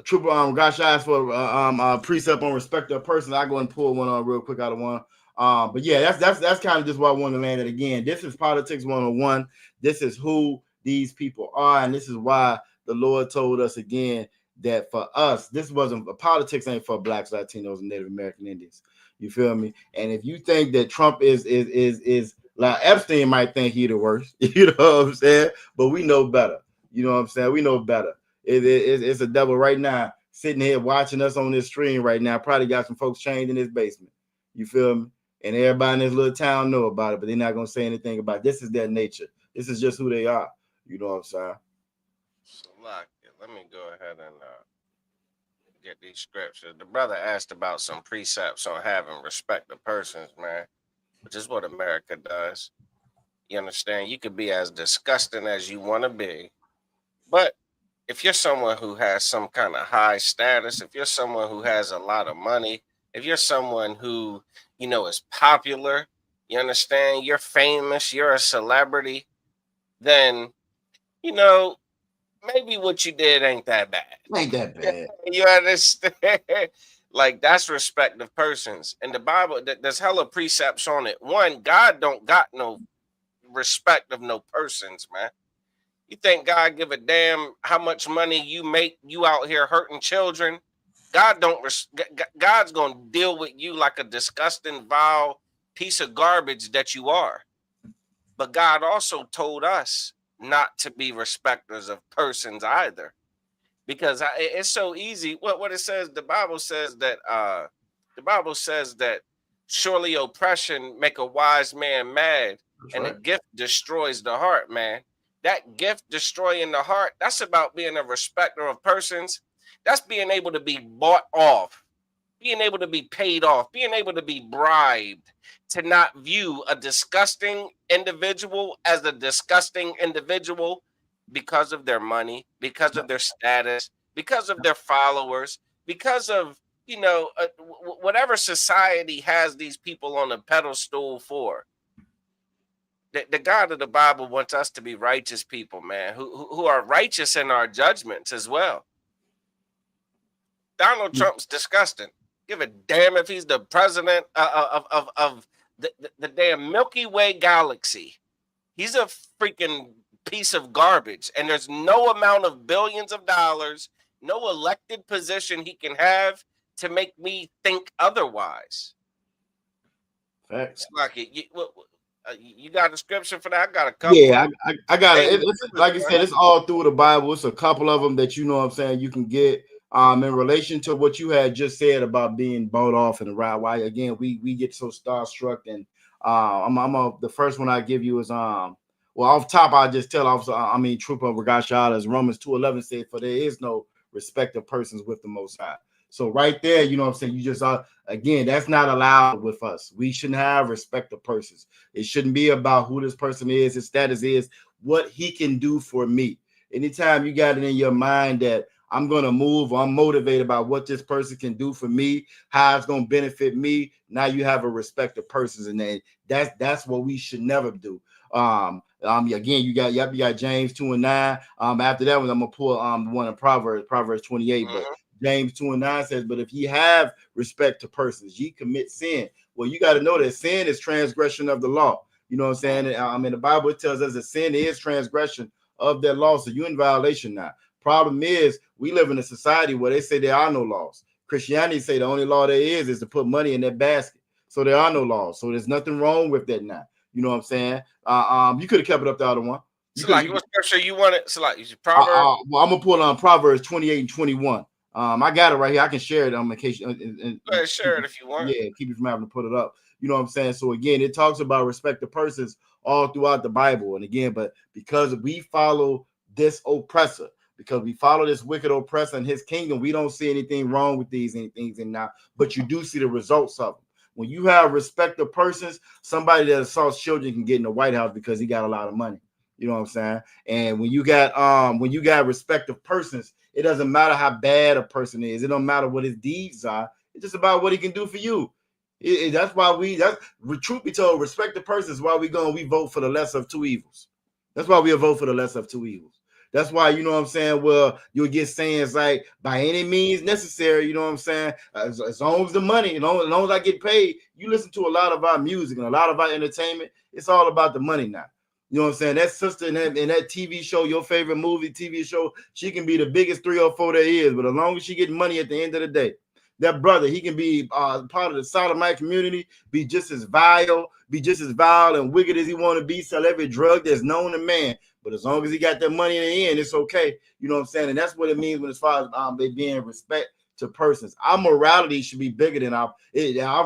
Trooper Gosh asked for a precept on respect of person. I go and pull one on real quick out of one. But yeah, that's kind of just why I wanted to land it again. This is Politics 101. This is who these people are, and this is why the Lord told us again that for us, this wasn't politics ain't for blacks, Latinos, and Native American Indians. You feel me? And if you think that Trump is like Epstein might think he the worst, you know what I'm saying? But we know better. You know what I'm saying? We know better. It's a devil right now sitting here watching us on this stream right now. Probably got some folks chained in his basement. You feel me? And everybody in this little town know about it, but they're not gonna say anything about it. This is their nature. This is just who they are. You know what I'm saying? So let me go ahead and get these scriptures. The brother asked about some precepts on having respect of persons, man, which is what America does. You understand? You could be as disgusting as you want to be, but if you're someone who has some kind of high status, if you're someone who has a lot of money, if you're someone who, is popular, you understand, you're famous, you're a celebrity, then, maybe what you did ain't that bad. Ain't that bad. You understand? Like, that's respect of persons. And the Bible, there's hella precepts on it. One, God don't got no respect of no persons, man. You think God give a damn how much money you make, you out here hurting children? God don't. God's gonna deal with you like a disgusting, vile piece of garbage that you are. But God also told us not to be respecters of persons either, because it's so easy. What it says, the Bible says that surely oppression make a wise man mad, and a gift destroys the heart, man. That gift destroying the heart, that's about being a respecter of persons. That's being able to be bought off, being able to be paid off, being able to be bribed, to not view a disgusting individual as a disgusting individual because of their money, because of their status, because of their followers, because of, whatever society has these people on a pedestal for. The God of the Bible wants us to be righteous people, man, who are righteous in our judgments as well. Donald Trump's disgusting. Give a damn if he's the president of the damn Milky Way galaxy. He's a freaking piece of garbage, and there's no amount of billions of dollars, no elected position he can have to make me think otherwise. Facts. Like you got a description for that? I got a couple. Yeah, I got it. It's like I said, it's all through the Bible. It's a couple of them that you know what I'm saying you can get in relation to what you had just said about being bought off and the right. Why again we get so starstruck, and the first one I give you is well, off top I just tell Officer Trooper Regashad, as Romans 2:11 said, for there is no respect of persons with the Most High. So right there, you know what I'm saying, you just again, that's not allowed with us. We shouldn't have respect of persons. It shouldn't be about who this person is, his status is, what he can do for me. Anytime you got it in your mind that I'm going to move, or I'm motivated by what this person can do for me, how it's going to benefit me, now you have a respect of persons, and that's what we should never do. Again, you got James 2:9. After that one, I'm gonna pull one in Proverbs 28, but James 2:9 says, but if ye have respect to persons, ye commit sin. Well, you got to know that sin is transgression of the law. You know what I'm saying? In the Bible, it tells us that sin is transgression of that law. So you're in violation now. Problem is, we live in a society where they say there are no laws. Christianity say the only law there is to put money in that basket. So there are no laws. So there's nothing wrong with that now. You know what I'm saying? You could have kept it up the other one. So like, what scripture you want it? So like, you should Proverbs. Well, I'm gonna pull on Proverbs 28 and 21. I got it right here. I can share it on occasion. Go ahead, share it if you want. Yeah, keep you from having to put it up. You know what I'm saying? So again, it talks about respect of persons all throughout the Bible. And again, but because we follow this oppressor, because we follow this wicked oppressor in his kingdom, we don't see anything wrong with these things and now, but you do see the results of them. When you have respect of persons, somebody that assaults children can get in the White House because he got a lot of money. You know what I'm saying? And when you got respect of persons, it doesn't matter how bad a person is. It don't matter what his deeds are. It's just about what he can do for you. That's why truth be told, respect the person is why we vote for the lesser of two evils. That's why we vote for the lesser of two evils. That's why, you know what I'm saying, well, you'll get sayings like, by any means necessary, you know what I'm saying, as long as the money, as long as I get paid. You listen to a lot of our music and a lot of our entertainment, it's all about the money now. You know what I'm saying? That sister in that TV show, your favorite movie, TV show, she can be the biggest 3 or 4 there is, but as long as she getting money at the end of the day, that brother, he can be part of the sodomite community, be just as vile and wicked as he want to be, sell every drug that's known to man. But as long as he got that money in the end, it's okay. You know what I'm saying? And that's what it means when as far as they being respect to persons. Our morality should be bigger than our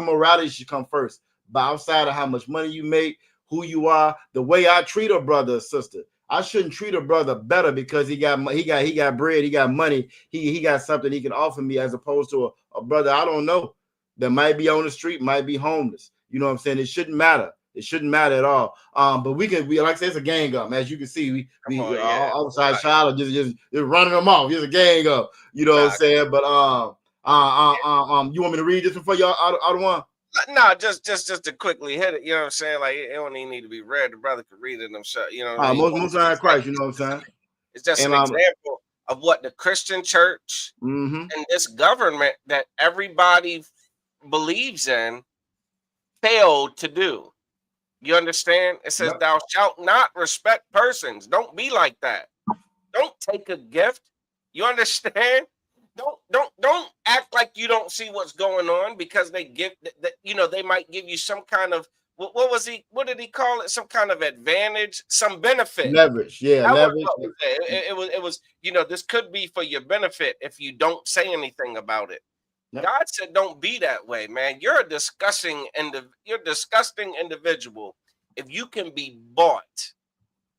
morality should come first. But outside of how much money you make, who you are, the way I treat a brother or sister, I shouldn't treat a brother better because he got bread, he got money, he got something he can offer me, as opposed to a brother I don't know that might be on the street, might be homeless. You know what I'm saying? It shouldn't matter. It shouldn't matter at all. But we like I said, it's a gang up. As you can see, we outside Charlotte just running them off. It's a gang up. You know what I'm saying? But you want me to read this before y'all out of one? No, just to quickly hit it. You know what I'm saying? Like, it don't even need to be read. The brother could read it himself. You know what I mean? Most of Christ. You know what I'm saying? It's just an example of what the Christian church and this government that everybody believes in failed to do. You understand? It says, thou shalt not respect persons. Don't be like that. Don't take a gift. You understand? Don't act like you don't see what's going on because they give that, you know, they might give you some kind of what did he call it? Some kind of advantage, some benefit. Leverage, yeah. Leverage. It was, you know, this could be for your benefit if you don't say anything about it. Yep. God said, don't be that way, man. You're a disgusting individual if you can be bought.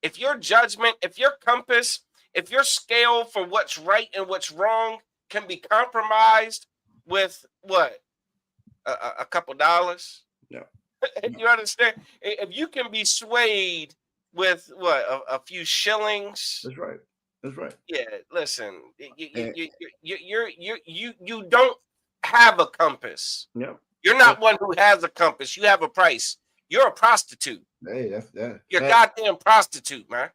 If your judgment, if your compass, if your scale for what's right and what's wrong can be compromised with what? A couple dollars? Yeah. You understand? If you can be swayed with what? A few shillings? That's right. That's right. Yeah, listen, you don't have a compass. Yeah. You're not one who has a compass. You have a price. You're a prostitute. Hey, that's You're a goddamn prostitute, man.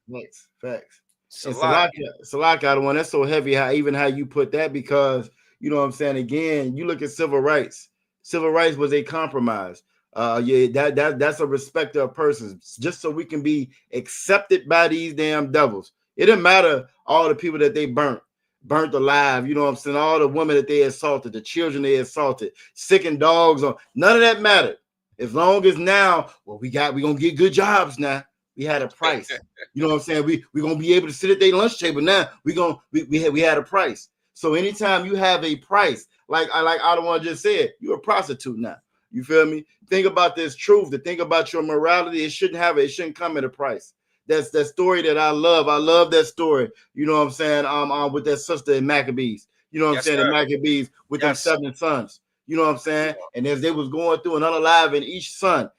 Facts. Salaka, the one that's so heavy, how you put that, because You know what I'm saying? Again, you look at civil rights. Civil rights was a compromise. Yeah, that's a respect of persons, just so we can be accepted by these damn devils. It didn't matter all the people that they burnt alive. You know what I'm saying? All the women that they assaulted, the children they assaulted, sicking dogs on. None of that mattered. As long as now, well, we gonna get good jobs now. We had a price. You know what I'm saying? We're gonna be able to sit at their lunch table now. We had a price. So anytime you have a price, like Ottawa just said, you're a prostitute now. You feel me? Think about this truth. To think about your morality, it shouldn't come at a price. That's that story that I love. I love that story. You know what I'm saying? With that sister in Maccabees. You know what I'm saying? In Maccabees with them 7 sons. You know what I'm saying? And as they was going through and unaliving each son,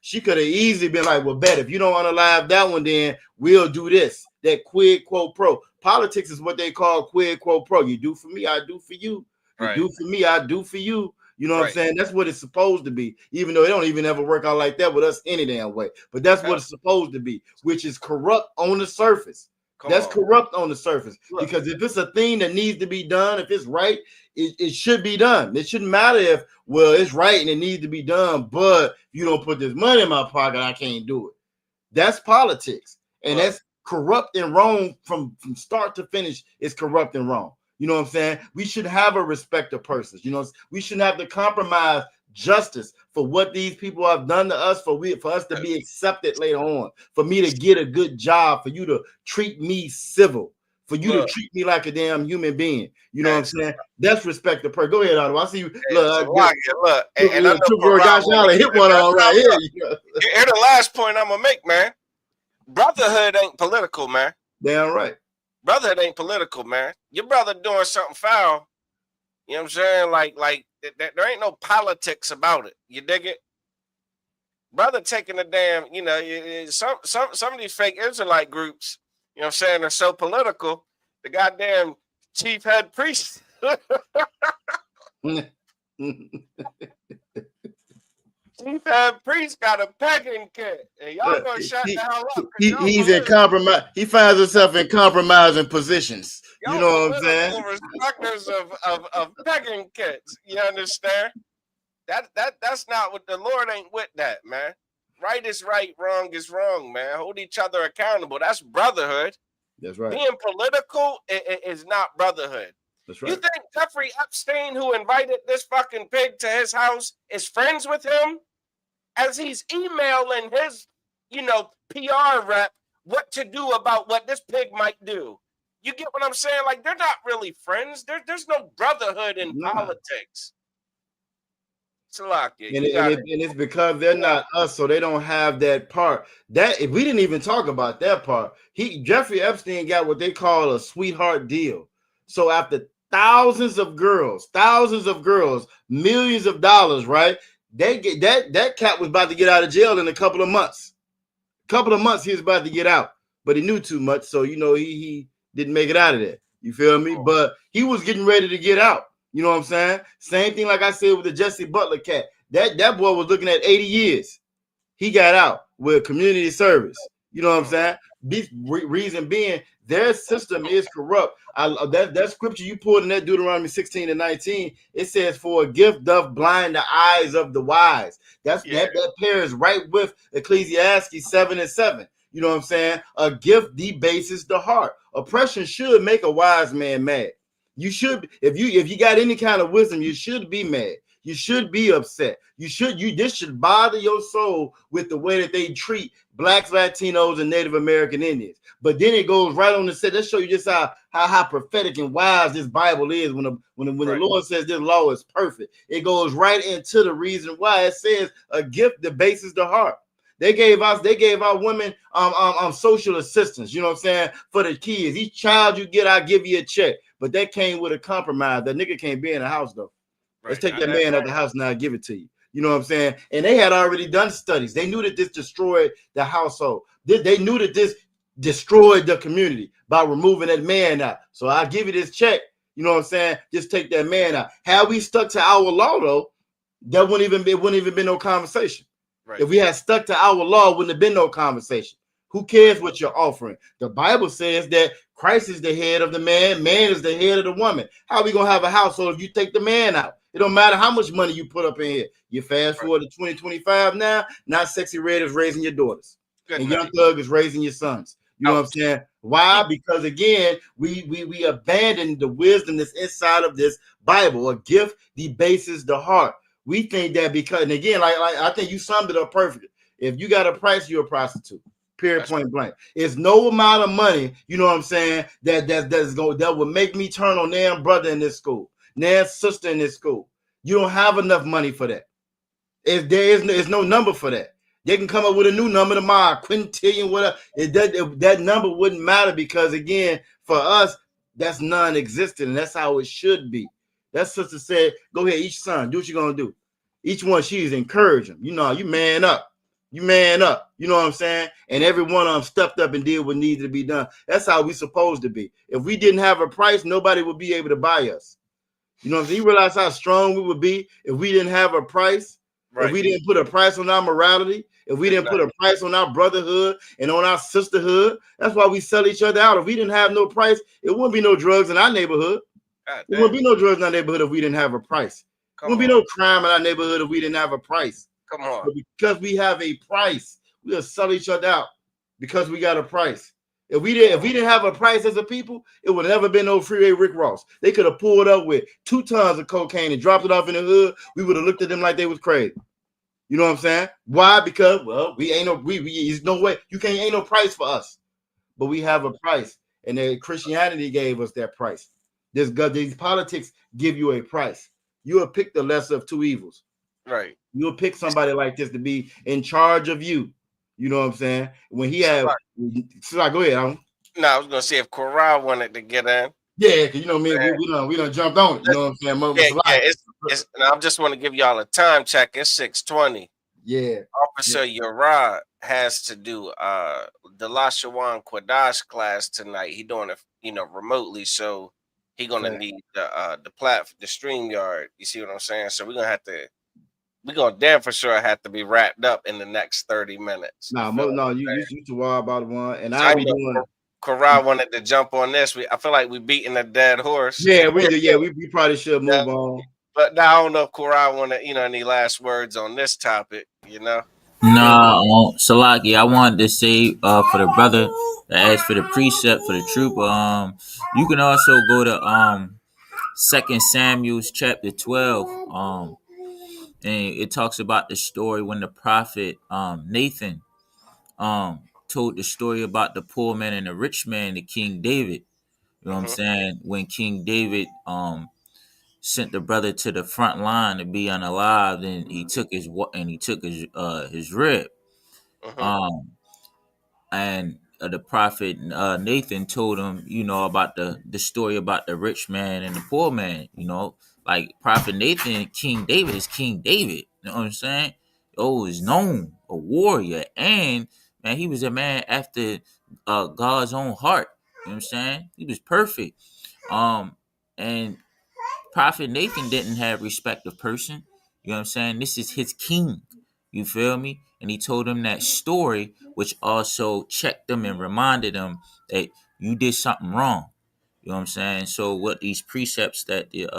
she could have easily been like, well, bet if you don't unalive that one, then we'll do this. That quid quo pro. Politics is what they call quid quo pro. You do for me, I do for you. You do for me, I do for you. You know what I'm saying? That's what it's supposed to be, even though it don't even ever work out like that with us any damn way. But that's what it's supposed to be, which is corrupt on the surface. Corrupt on the surface. Because if it's a thing that needs to be done, if it's right, it should be done. It shouldn't matter if, well, it's right and it needs to be done, but if you don't put this money in my pocket, I can't do it. That's politics. And that's corrupt and wrong from start to finish. It's corrupt and wrong. You know what I'm saying? We should have a respect of persons. You know, we shouldn't have to compromise justice for what these people have done to us, for us to be accepted later on, for me to get a good job, for you to treat me civil, for you to treat me like a damn human being. You know what I'm saying? That's respect of person. Go ahead, Otto. I see you. Look, and I know gosh, y'all hit one on right here. Here's the last point I'm gonna make, man. Brotherhood ain't political, man. Damn right. Brotherhood ain't political, man. Your brother doing something foul, you know what I'm saying? Like there ain't no politics about it. You dig it? Brother taking a damn, you know, some of these fake Israelite groups, you know what I'm saying, are so political. The goddamn chief head priest. Chief head priest got a pegging kit. And y'all gonna shut the hell up. He's in compromise. He finds himself in compromising positions. You know what I'm saying? Respecters of pegging kits. You understand? That's not what the Lord ain't with that, man. Right is right, wrong is wrong, man. Hold each other accountable. That's brotherhood. That's right. Being political is not brotherhood. That's right. You think Jeffrey Epstein, who invited this fucking pig to his house, is friends with him? As he's emailing his, PR rep what to do about what this pig might do. You get what I'm saying? Like, they're not really friends. There's no brotherhood in politics. And it's because they're not us, so they don't have that part. That if we didn't even talk about that part, Jeffrey Epstein got what they call a sweetheart deal. So after thousands of girls, millions of dollars, right? They get that cat was about to get out of jail in a couple of months. He was about to get out, but he knew too much, so he didn't make it out of there. You feel me? But he was getting ready to get out. You know what I'm saying? Same thing like I said with the Jesse Butler cat. That boy was looking at 80 years. He got out with community service. You know what I'm saying? This reason being their system is corrupt. That scripture you pulled in that Deuteronomy 16:19, it says, "For a gift doth blind the eyes of the wise." That pairs right with Ecclesiastes 7:7. You know what I'm saying? A gift debases the heart. Oppression should make a wise man mad. You should, if you got any kind of wisdom, you should be mad. You should be upset. This should bother your soul with the way that they treat blacks, Latinos, and Native American Indians. But then it goes right on to say, let's show you just how prophetic and wise this Bible is when the Lord says this law is perfect. It goes right into the reason why it says a gift debases the heart. They gave our women social assistance, you know what I'm saying, for the kids. Each child you get, I'll give you a check. But that came with a compromise. That nigga can't be in the house though. Let's take that man out the house now and give it to you. You know what I'm saying? And they had already done studies. They knew that this destroyed the household. They knew that this destroyed the community by removing that man out. So I'll give you this check. You know what I'm saying? Just take that man out. Had we stuck to our law though, there wouldn't even been no conversation. Right. If we had stuck to our law, wouldn't have been no conversation. Who cares what you're offering? The Bible says that Christ is the head of the man, man is the head of the woman. How are we gonna have a household if you take the man out? It don't matter how much money you put up in here. You fast forward to 2025 now Sexy Red is raising your daughters. Good and night. Young Thug is raising your sons. You know what I'm saying? Why? Because again, we abandon the wisdom that's inside of this Bible. A gift debases the heart. We think that because, and again, like I think you summed it up perfectly. If you got a price, you're a prostitute. Period. That's point blank. It's no amount of money, you know what I'm saying, that will make me turn on their brother in this school, their sister in this school. You don't have enough money for that. There's no number for that. They can come up with a new number tomorrow, quintillion, whatever. That number wouldn't matter because, again, for us, that's non-existent, and that's how it should be. That sister said, go ahead, each son, do what you're going to do. Each one, she's encouraging. You know, you man up. You man up. You know what I'm saying? And every one of them stepped up and did what needed to be done. That's how we supposed to be. If we didn't have a price, nobody would be able to buy us. You know what I'm saying? You realize how strong we would be if we didn't have a price? Right. If we didn't put a price on our morality, if we didn't put a price on our brotherhood and on our sisterhood, that's why we sell each other out. If we didn't have no price, it wouldn't be no drugs in our neighborhood. It wouldn't be no drugs in our neighborhood if we didn't have a price. It wouldn't be no crime in our neighborhood if we didn't have a price. Come on. But because we have a price, we'll sell each other out because we got a price. If we didn't have a price as a people, it would never been no freeway Rick Ross. They could have pulled up with 2 tons of cocaine and dropped it off in the hood. We would have looked at them like they was crazy. You know what I'm saying? Why? Because, well, there's no way ain't no price for us, but we have a price, and then Christianity gave us that price. These politics give you a price. You will pick the lesser of two evils. Right. You'll pick somebody like this to be in charge of you. You know what I'm saying? When he had, so go ahead. No, I was gonna say if Corral wanted to get in. Yeah, because you know me, we done jumped on it. You know what I'm saying? It's and I just want to give y'all a time check. It's 6:20. Yeah. Officer Uriah has to do the Lashawan Quadash class tonight. He doing it, remotely, so he gonna need the platform, the StreamYard. You see what I'm saying? So we're gonna damn for sure have to be wrapped up in the next 30 minutes. You to worry about one, and so I'll be doing. Corral wanted to jump on this. I feel like we beating a dead horse. Yeah, we do. Yeah, we probably should move on. But now I don't know if Corral wanted, any last words on this topic. No, Salaki, I wanted to say for the brother that asked for the precept for the trooper. You can also go to 2 Samuel chapter 12. And it talks about the story when the prophet Nathan told the story about the poor man and the rich man to King David. You know what I'm saying? When King David sent the brother to the front line to be unalived, and he took his rib. And the prophet Nathan told him, about the story about the rich man and the poor man. Like Prophet Nathan, King David is King David. You know what I'm saying? Is known, a warrior, and man, he was a man after God's own heart. You know what I'm saying? He was perfect. And Prophet Nathan didn't have respect of person. You know what I'm saying? This is his king. You feel me? And he told him that story, which also checked them and reminded them that you did something wrong. You know what I'm saying? So what these precepts that the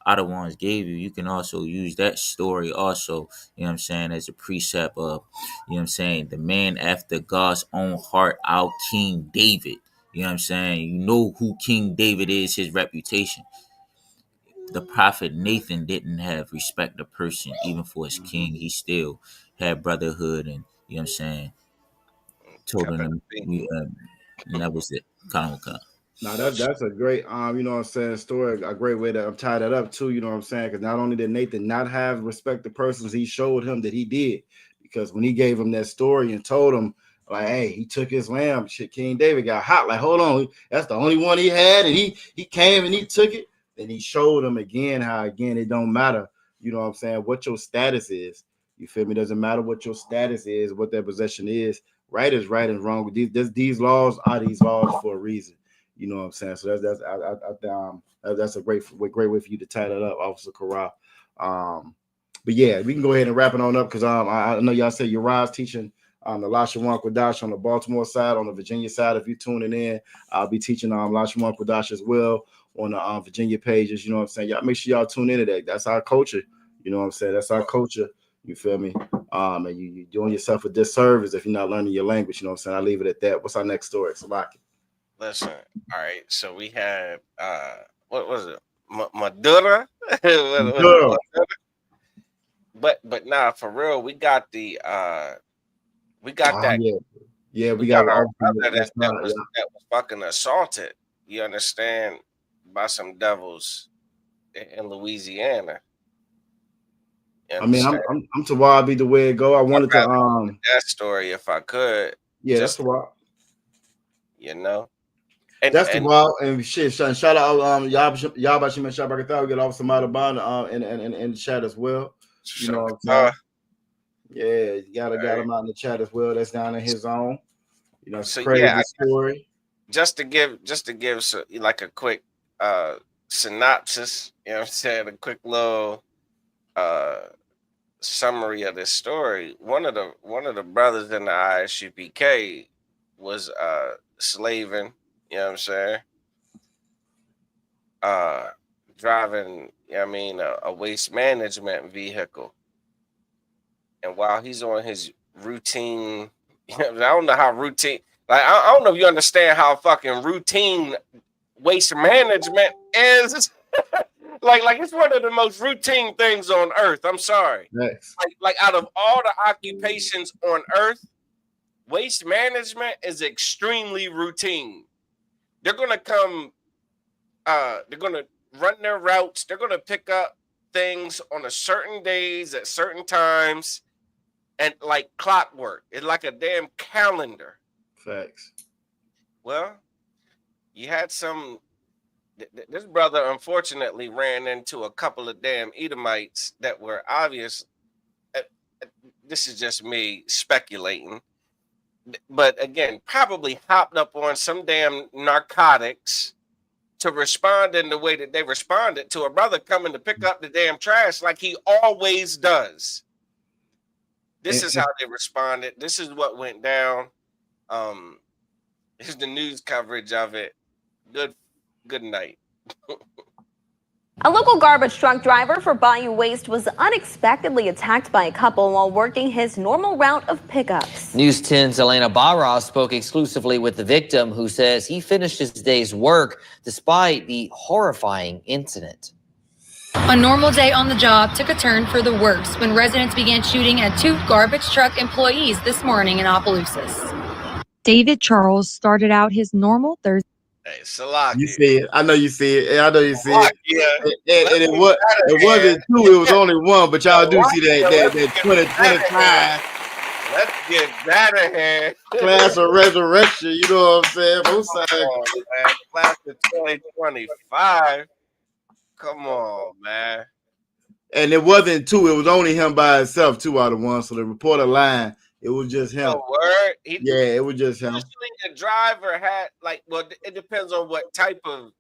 other ones gave you, you can also use that story also, you know what I'm saying, as a precept of, you know what I'm saying, the man after God's own heart, our King David. You know what I'm saying? You know who King David is, his reputation. The prophet Nathan didn't have respect of person, even for his king. He still had brotherhood, and you know what I'm saying, told him, and that was it. Now that's a great you know what I'm saying, story, a great way to tie that up too, you know what I'm saying? Because not only did Nathan not have respect of persons, he showed him that he did. Because when he gave him that story and told him, like, hey, he took his lamb, King David got hot, like, hold on, that's the only one he had, and he came and he took it. And he showed him again how, again, it don't matter, you know what I'm saying, what your status is. You feel me? It doesn't matter what your status is, what that possession is. Right is right and wrong. These laws are these laws for a reason. You know what I'm saying? So that's a great way for you to tie that up, Officer Corral. But yeah, we can go ahead and wrap it on up because I know y'all said Uriah's teaching The Lashawan Kwadash on the Baltimore side, on the Virginia side. If you're tuning in, I'll be teaching Lashawan Kwadash as well on the Virginia pages. You know what I'm saying? Y'all make sure y'all tune into that. That's our culture. You know what I'm saying? That's our culture. You feel me? And you're doing yourself a disservice if you're not learning your language. You know what I'm saying? I'll leave it at that. What's our next story? Salaki. Listen, all right. So we had what was it? Madura. Madura. But nah, for real, we got the we got that. Yeah, we got got our brother that was fucking assaulted. You understand? By some devils in Louisiana. I mean, I'm to why be the way it go. I wanted to that story if I could. Yeah, that's the wild. You know. That's the wild and shit. Shout out Yabashim Shabakatha. We get off some out of bond in the chat as well. You know what I'm saying? Yeah, you got him out in the chat as well. That's down in his own. You know, it's crazy story. Just to give like a quick synopsis, you know what I'm saying? A quick little summary of this story. One of the brothers in the ISUPK was slaving, you know what I'm saying? Driving, a waste management vehicle. And while he's on his routine, I don't know how routine, like I don't know if you understand how fucking routine waste management is. like it's one of the most routine things on earth. I'm sorry. Nice. Like out of all the occupations on earth, waste management is extremely routine. They're gonna come, they're gonna run their routes, they're gonna pick up things on a certain days at certain times, and like clockwork. It's like a damn calendar. Facts. Well, you had this brother unfortunately ran into a couple of damn Edomites that were obvious. This is just me speculating, but again, probably hopped up on some damn narcotics to respond in the way that they responded to a brother coming to pick up the damn trash like he always does. This is how they responded. This is what went down. Here's the news coverage of it. Good night. A local garbage truck driver for Bayou Waste was unexpectedly attacked by a couple while working his normal route of pickups. News 10's Elena Barra spoke exclusively with the victim, who says he finished his day's work despite the horrifying incident. A normal day on the job took a turn for the worse when residents began shooting at two garbage truck employees this morning in Opelousas. David Charles started out his normal Thursday. Hey, Salaki. You see it. I know you see it. I know you see it. Yeah. And it wasn't two, it was only one, but y'all do see that 2025. Let's get that ahead. Class of resurrection, you know what I'm saying? Both sides. Come on, man. Class of 2025. Come on, man. And it wasn't two, it was only him by himself, 2 out of 1. So the reporter line, it was just him. Oh, word? It was just him. Usually the driver had it depends on what type of,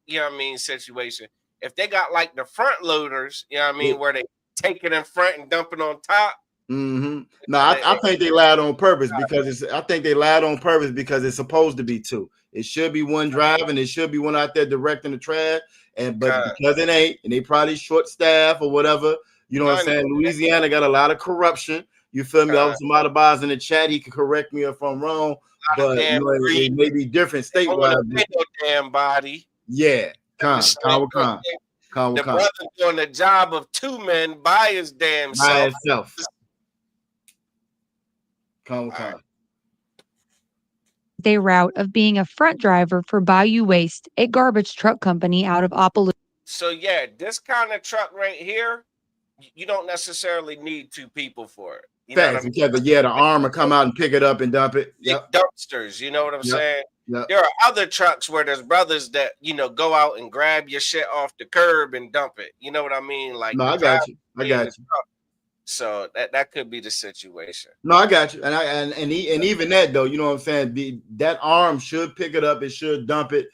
situation. If they got like the front loaders, where they take it in front and dump it on top. Mm-hmm. No, I think they lied on purpose because it's supposed to be two. It should be one driving, it should be one out there directing the trash, but because it ain't, and they probably short staff or whatever, you know what I'm saying? Louisiana got a lot of corruption. You feel me? Some other bars in the chat. He can correct me if I'm wrong, but it may be different statewide. Damn body. Yeah, the brother doing the job of two men by his damn self. Day route of being a front driver for Bayou Waste, a garbage truck company out of Opelousas. So yeah, this kind of truck right here, you don't necessarily need two people for it. You know what I mean? The armor come out and pick it up and dump it. Yep. Dumpsters, you know what I'm saying? Yep. There are other trucks where there's brothers that, go out and grab your shit off the curb and dump it. You know what I mean? Like, no, I got you. So that could be the situation. No, I got you. And even that though, you know what I'm saying? That arm should pick it up, it should dump it.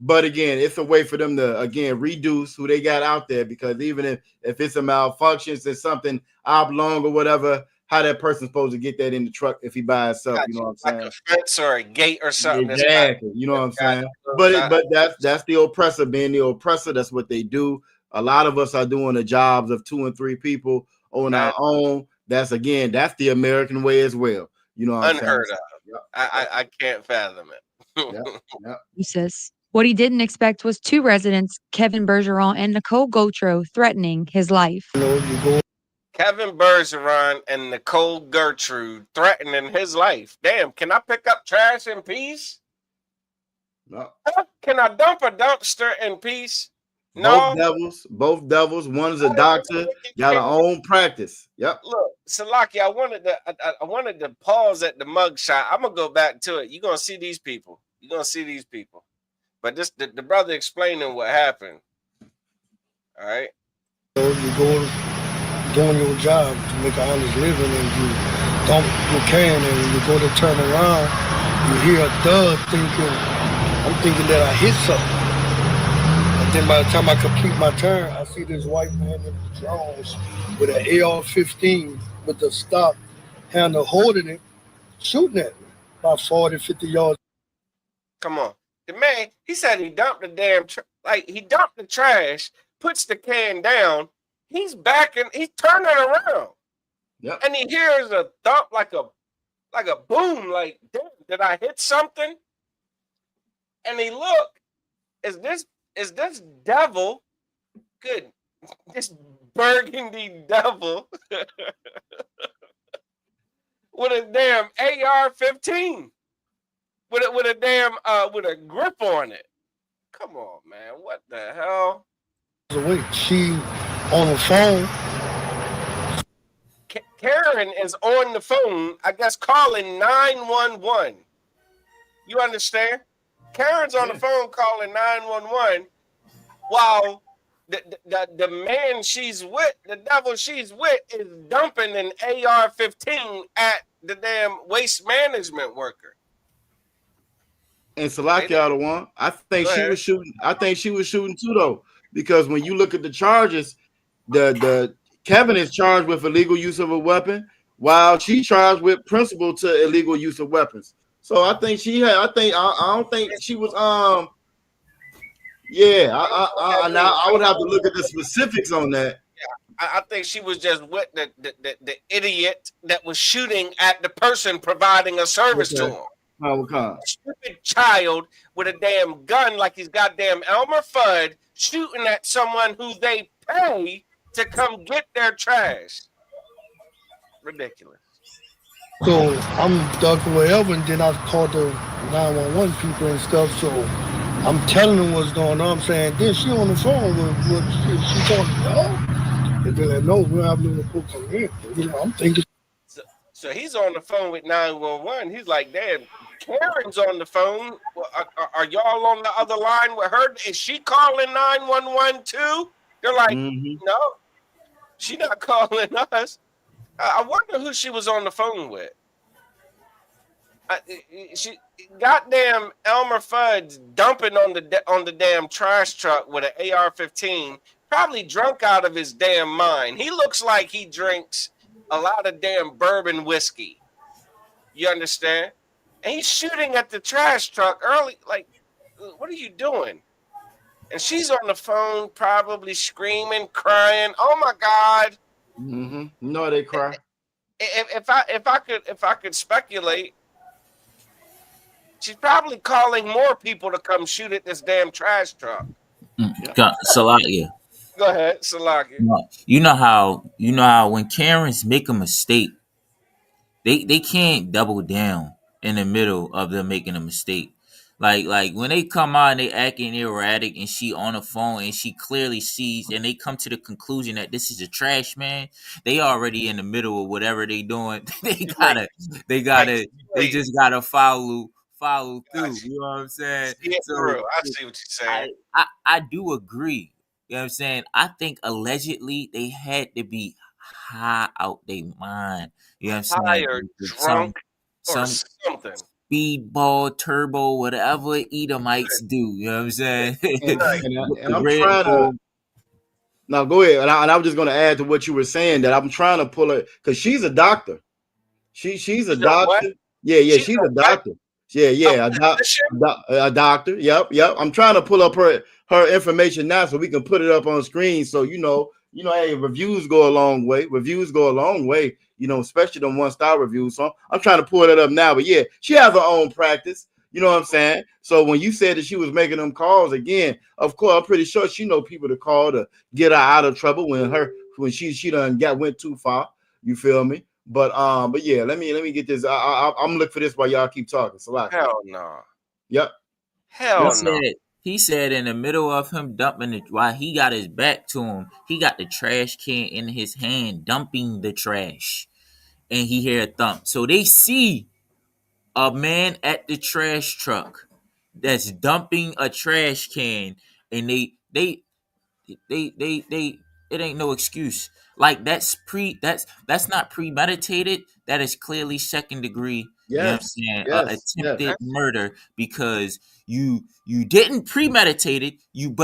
But again, it's a way for them to reduce who they got out there, because even if it's a malfunction, it's something oblong or whatever, how that person's supposed to get that in the truck if he by himself. You know what I'm saying? Like a fence or a gate or something. Exactly. You know what I'm saying? But that's the oppressor being the oppressor. That's what they do. A lot of us are doing the jobs of 2 and 3 people on our own. That's the American way as well. You know what I'm saying? Unheard of. I can't fathom it. What he didn't expect was two residents, Kevin Bergeron and Nicole Gautreaux, threatening his life. Kevin Bergeron and Nicole Gertrude threatening his life. Damn, can I pick up trash in peace? No. Can I dump a dumpster in peace? No. Both devils. One's a doctor, got her own practice. Yep. Look, Salaki, I wanted to pause at the mug shot. I'm gonna go back to it. You're gonna see these people. But this the brother explaining what happened. All right. So you go doing your job to make an honest living, and you dump your can, and when you go to turn around, you hear a thud I'm thinking that I hit something. And then by the time I complete my turn, I see this white man in the drones with an AR-15 with the stock handle holding it, shooting at me about 40, 50 yards. Come on. The man, he said he dumped the damn, he dumped the trash, puts the can down, he's backing, he's turning around. Yep. And he hears a thump like a boom, like, damn, did I hit something? And he look, is this devil, this burgundy devil with a damn AR-15 with a damn with a grip on it. Come on, man. What the hell? She on the phone. Karen is on the phone, I guess, calling 911. You understand? Karen's on the phone calling 911 while the man she's with, the devil she's with, is dumping an AR-15 at the damn waste management worker. And Salaki out of one. I think she was shooting. I think she was shooting too, though, because when you look at the charges, the Kevin is charged with illegal use of a weapon, while she charged with principal to illegal use of weapons. So I think she had. I don't think she was. Yeah. I would have to look at the specifics on that. Yeah, I think she was just with the idiot that was shooting at the person providing a service to him. A stupid child with a damn gun like he's goddamn Elmer Fudd shooting at someone who they pay to come get their trash. Ridiculous. So I'm ducking wherever, and then I called the 911 people and stuff. So I'm telling them what's going on. I'm saying, then she on the phone with she talking to y'all? And they're like, no, we don't have no report from here. You know, I'm thinking. So he's on the phone with 911. He's like, damn, Karen's on the phone. Are y'all on the other line with her? Is she calling 911 too? They're like, no, she's not calling us. I wonder who she was on the phone with. She goddamn Elmer Fudd's dumping on the damn trash truck with an AR-15, probably drunk out of his damn mind. He looks like he drinks a lot of damn bourbon whiskey. You understand? And he's shooting at the trash truck early. Like, what are you doing? And she's on the phone, probably screaming, crying. Oh my God! No, they cry. If I could speculate, she's probably calling more people to come shoot at this damn trash truck. Salakia. Go ahead, Salakia. You know how when Karens make a mistake, they can't double down in the middle of them making a mistake. Like when they come out and they acting erratic and she on the phone and she clearly sees and they come to the conclusion that this is a trash man, they already in the middle of whatever they doing. They just gotta follow through. You know what I'm saying? Yeah, so, I see what you're saying. I do agree. You know what I'm saying? I think allegedly they had to be high out their mind. You know what I'm saying? High or drunk or something. Speedball, turbo, whatever Edomites do. You know what I'm saying? And I'm trying to. Now go ahead. And I was just going to add to what you were saying that I'm trying to pull her because she's a doctor. She's a doctor. Yeah, she's a doctor. Yeah, a doctor. Yep. I'm trying to pull up her information now so we can put it up on screen. So hey, reviews go a long way. Especially the 1-star reviews. So I'm trying to pull it up now. But yeah, she has her own practice. You know what I'm saying? So when you said that she was making them calls again, of course, I'm pretty sure she know people to call to get her out of trouble when she done went too far. You feel me? But yeah, let me get this. I'm looking for this while y'all keep talking. Hell no. Yep. Hell no. He said in the middle of him dumping it, while he got his back to him, he got the trash can in his hand, dumping the trash, and he hear a thump. So they see a man at the trash truck that's dumping a trash can, and they it ain't no excuse. Like that's not premeditated. That is clearly second degree. You know what I'm saying? Attempted murder, because you didn't premeditate it. You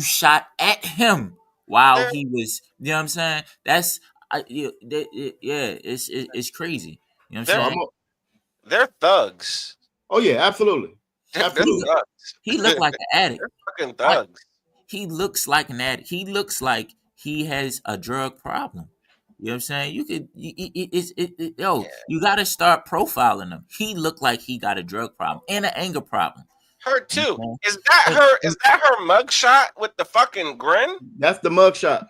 shot at him while he was. You know what I'm saying? That's it's crazy. You know what I'm saying? They're thugs. Oh yeah, absolutely. He looked like an addict. They're fucking thugs. He looks like an addict. He looks like he has a drug problem. You know what I'm saying? You got to start profiling him. He looked like he got a drug problem and an anger problem. Her too. Is that her? Is that her mugshot with the fucking grin? That's the mugshot.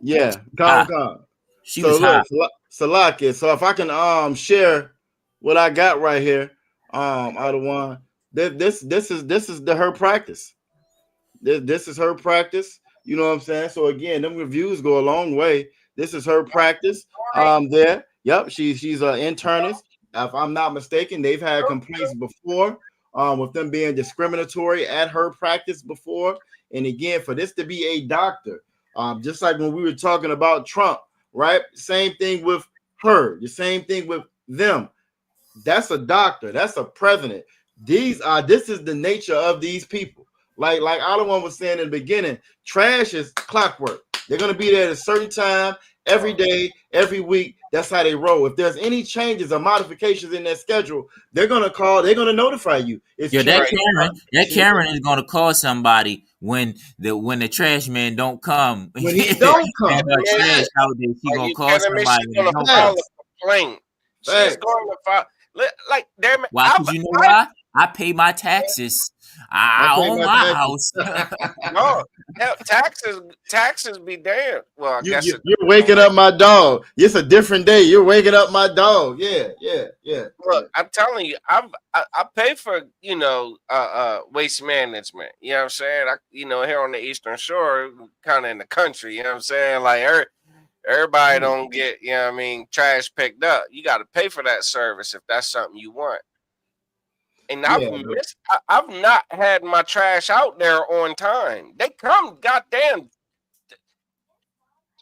Yeah, calm. She was hot. Salakia. So if I can share what I got right here, out of one. This is her practice. This is her practice. You know what I'm saying? So again, them reviews go a long way. This is her practice. There. Yep. She's an internist. If I'm not mistaken, they've had complaints before with them being discriminatory at her practice before. And again, for this to be a doctor, just like when we were talking about Trump, right? Same thing with her. The same thing with them. That's a doctor. That's a president. This is the nature of these people. Like Alawan was saying in the beginning, trash is clockwork. They're gonna be there at a certain time every day, every week. That's how they roll. If there's any changes or modifications in their schedule, they're gonna call. They're gonna notify you. That Karen is gonna call somebody when the trash man don't come. When he don't come, trash out there, she gonna call somebody. She's gonna file a complaint. She's going to file. Like, damn it. Why? Because you know why? I pay my taxes. I own my house. No, hell, taxes be damned. Well, I guess you're waking up my dog. It's a different day. You're waking up my dog. Yeah. Look, I'm telling you, I pay for waste management. You know what I'm saying? Here on the Eastern Shore, kind of in the country. You know what I'm saying? Like everybody don't get trash picked up. You got to pay for that service if that's something you want. And I've not had my trash out there on time. They come goddamn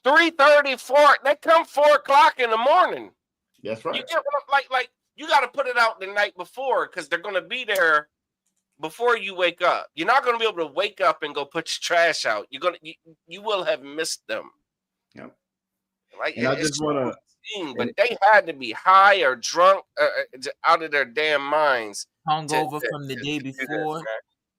3:30, 4. They come 4 o'clock in the morning. That's right. You get like you got to put it out the night before because they're gonna be there before you wake up. You're not gonna be able to wake up and go put your trash out. You will have missed them. Yep. Like, and I just want to. But they had to be high or drunk, out of their damn minds. Hungover from the day before,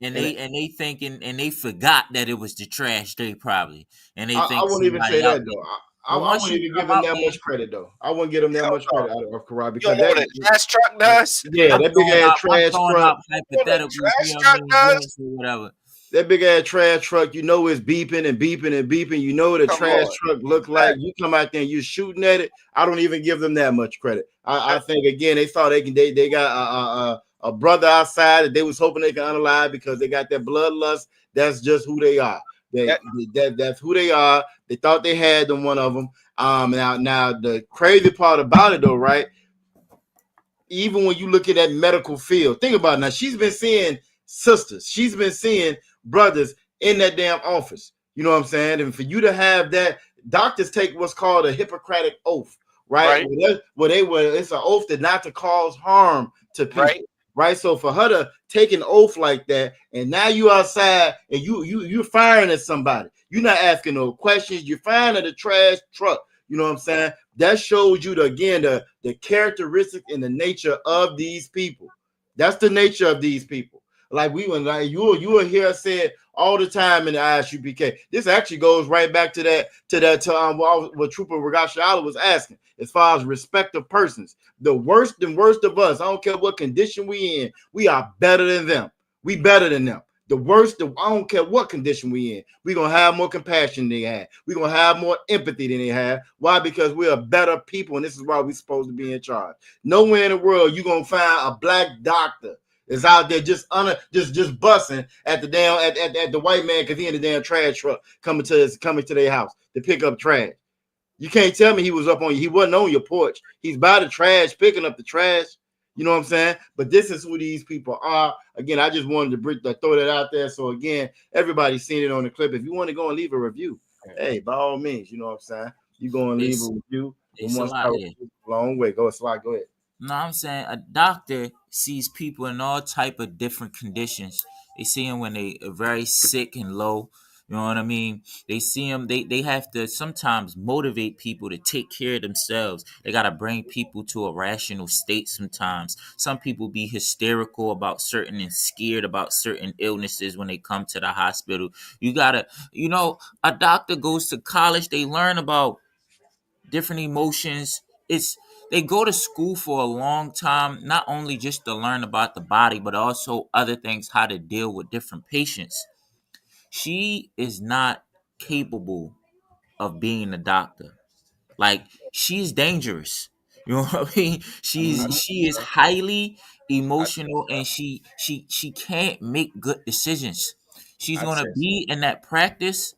and they thinking, and they forgot that it was the trash day probably, and they think. I won't even say that though. I wouldn't even give them that much credit though. I wouldn't give them that much credit out of Karai because what a trash truck does. Yeah, that big ass trash truck. Whatever. That big ass trash truck, it's beeping and beeping and beeping. You know what a trash truck look like. You come out there and you're shooting at it. I don't even give them that much credit. I think again they thought they got a brother outside that they was hoping they can unalive because they got that bloodlust. That's just who they are. That's who they are. They thought they had them, one of them. Now the crazy part about it though, right? Even when you look at that medical field, think about it now. She's been seeing sisters. She's been seeing brothers in that damn office. You know what I'm saying? And for you to have that, doctors take what's called a Hippocratic oath, right? It's an oath that not to cause harm to people. Right. right? So for her to take an oath like that, and now you outside and you're firing at somebody, you're not asking no questions, you're firing at a trash truck. You know what I'm saying? That shows you the characteristics and the nature of these people. That's the nature of these people. Like you will hear us say it all the time in the ISUPK. This actually goes right back to what Trooper Regashala was asking, as far as respect of persons. The worst of us, I don't care what condition we in, we are better than them. We better than them. I don't care what condition we in. We're going to have more compassion than they have. We're going to have more empathy than they have. Why? Because we're better people, and this is why we're supposed to be in charge. Nowhere in the world you're going to find a black doctor is out there just busting at the damn at the white man because he in the damn trash truck coming to their house to pick up trash. You can't tell me he was up on you. He wasn't on your porch. He's by the trash, picking up the trash. You know what I'm saying? But this is who these people are. Again, I just wanted to throw that out there. So again, everybody's seen it on the clip. If you want to go and leave a review, hey, by all means, you know what I'm saying? You go and leave a review. It's a lot, yeah. Long way. Go ahead. No, I'm saying a doctor sees people in all type of different conditions. They see them when they are very sick and low. You know what I mean? They see them. They have to sometimes motivate people to take care of themselves. They got to bring people to a rational state sometimes. Some people be hysterical about certain and scared about certain illnesses when they come to the hospital. You got to, a doctor goes to college. They learn about different emotions. They go to school for a long time, not only just to learn about the body, but also other things, how to deal with different patients. She is not capable of being a doctor. Like, she's dangerous. You know what I mean? She is highly emotional, and she can't make good decisions. She's gonna be in that practice,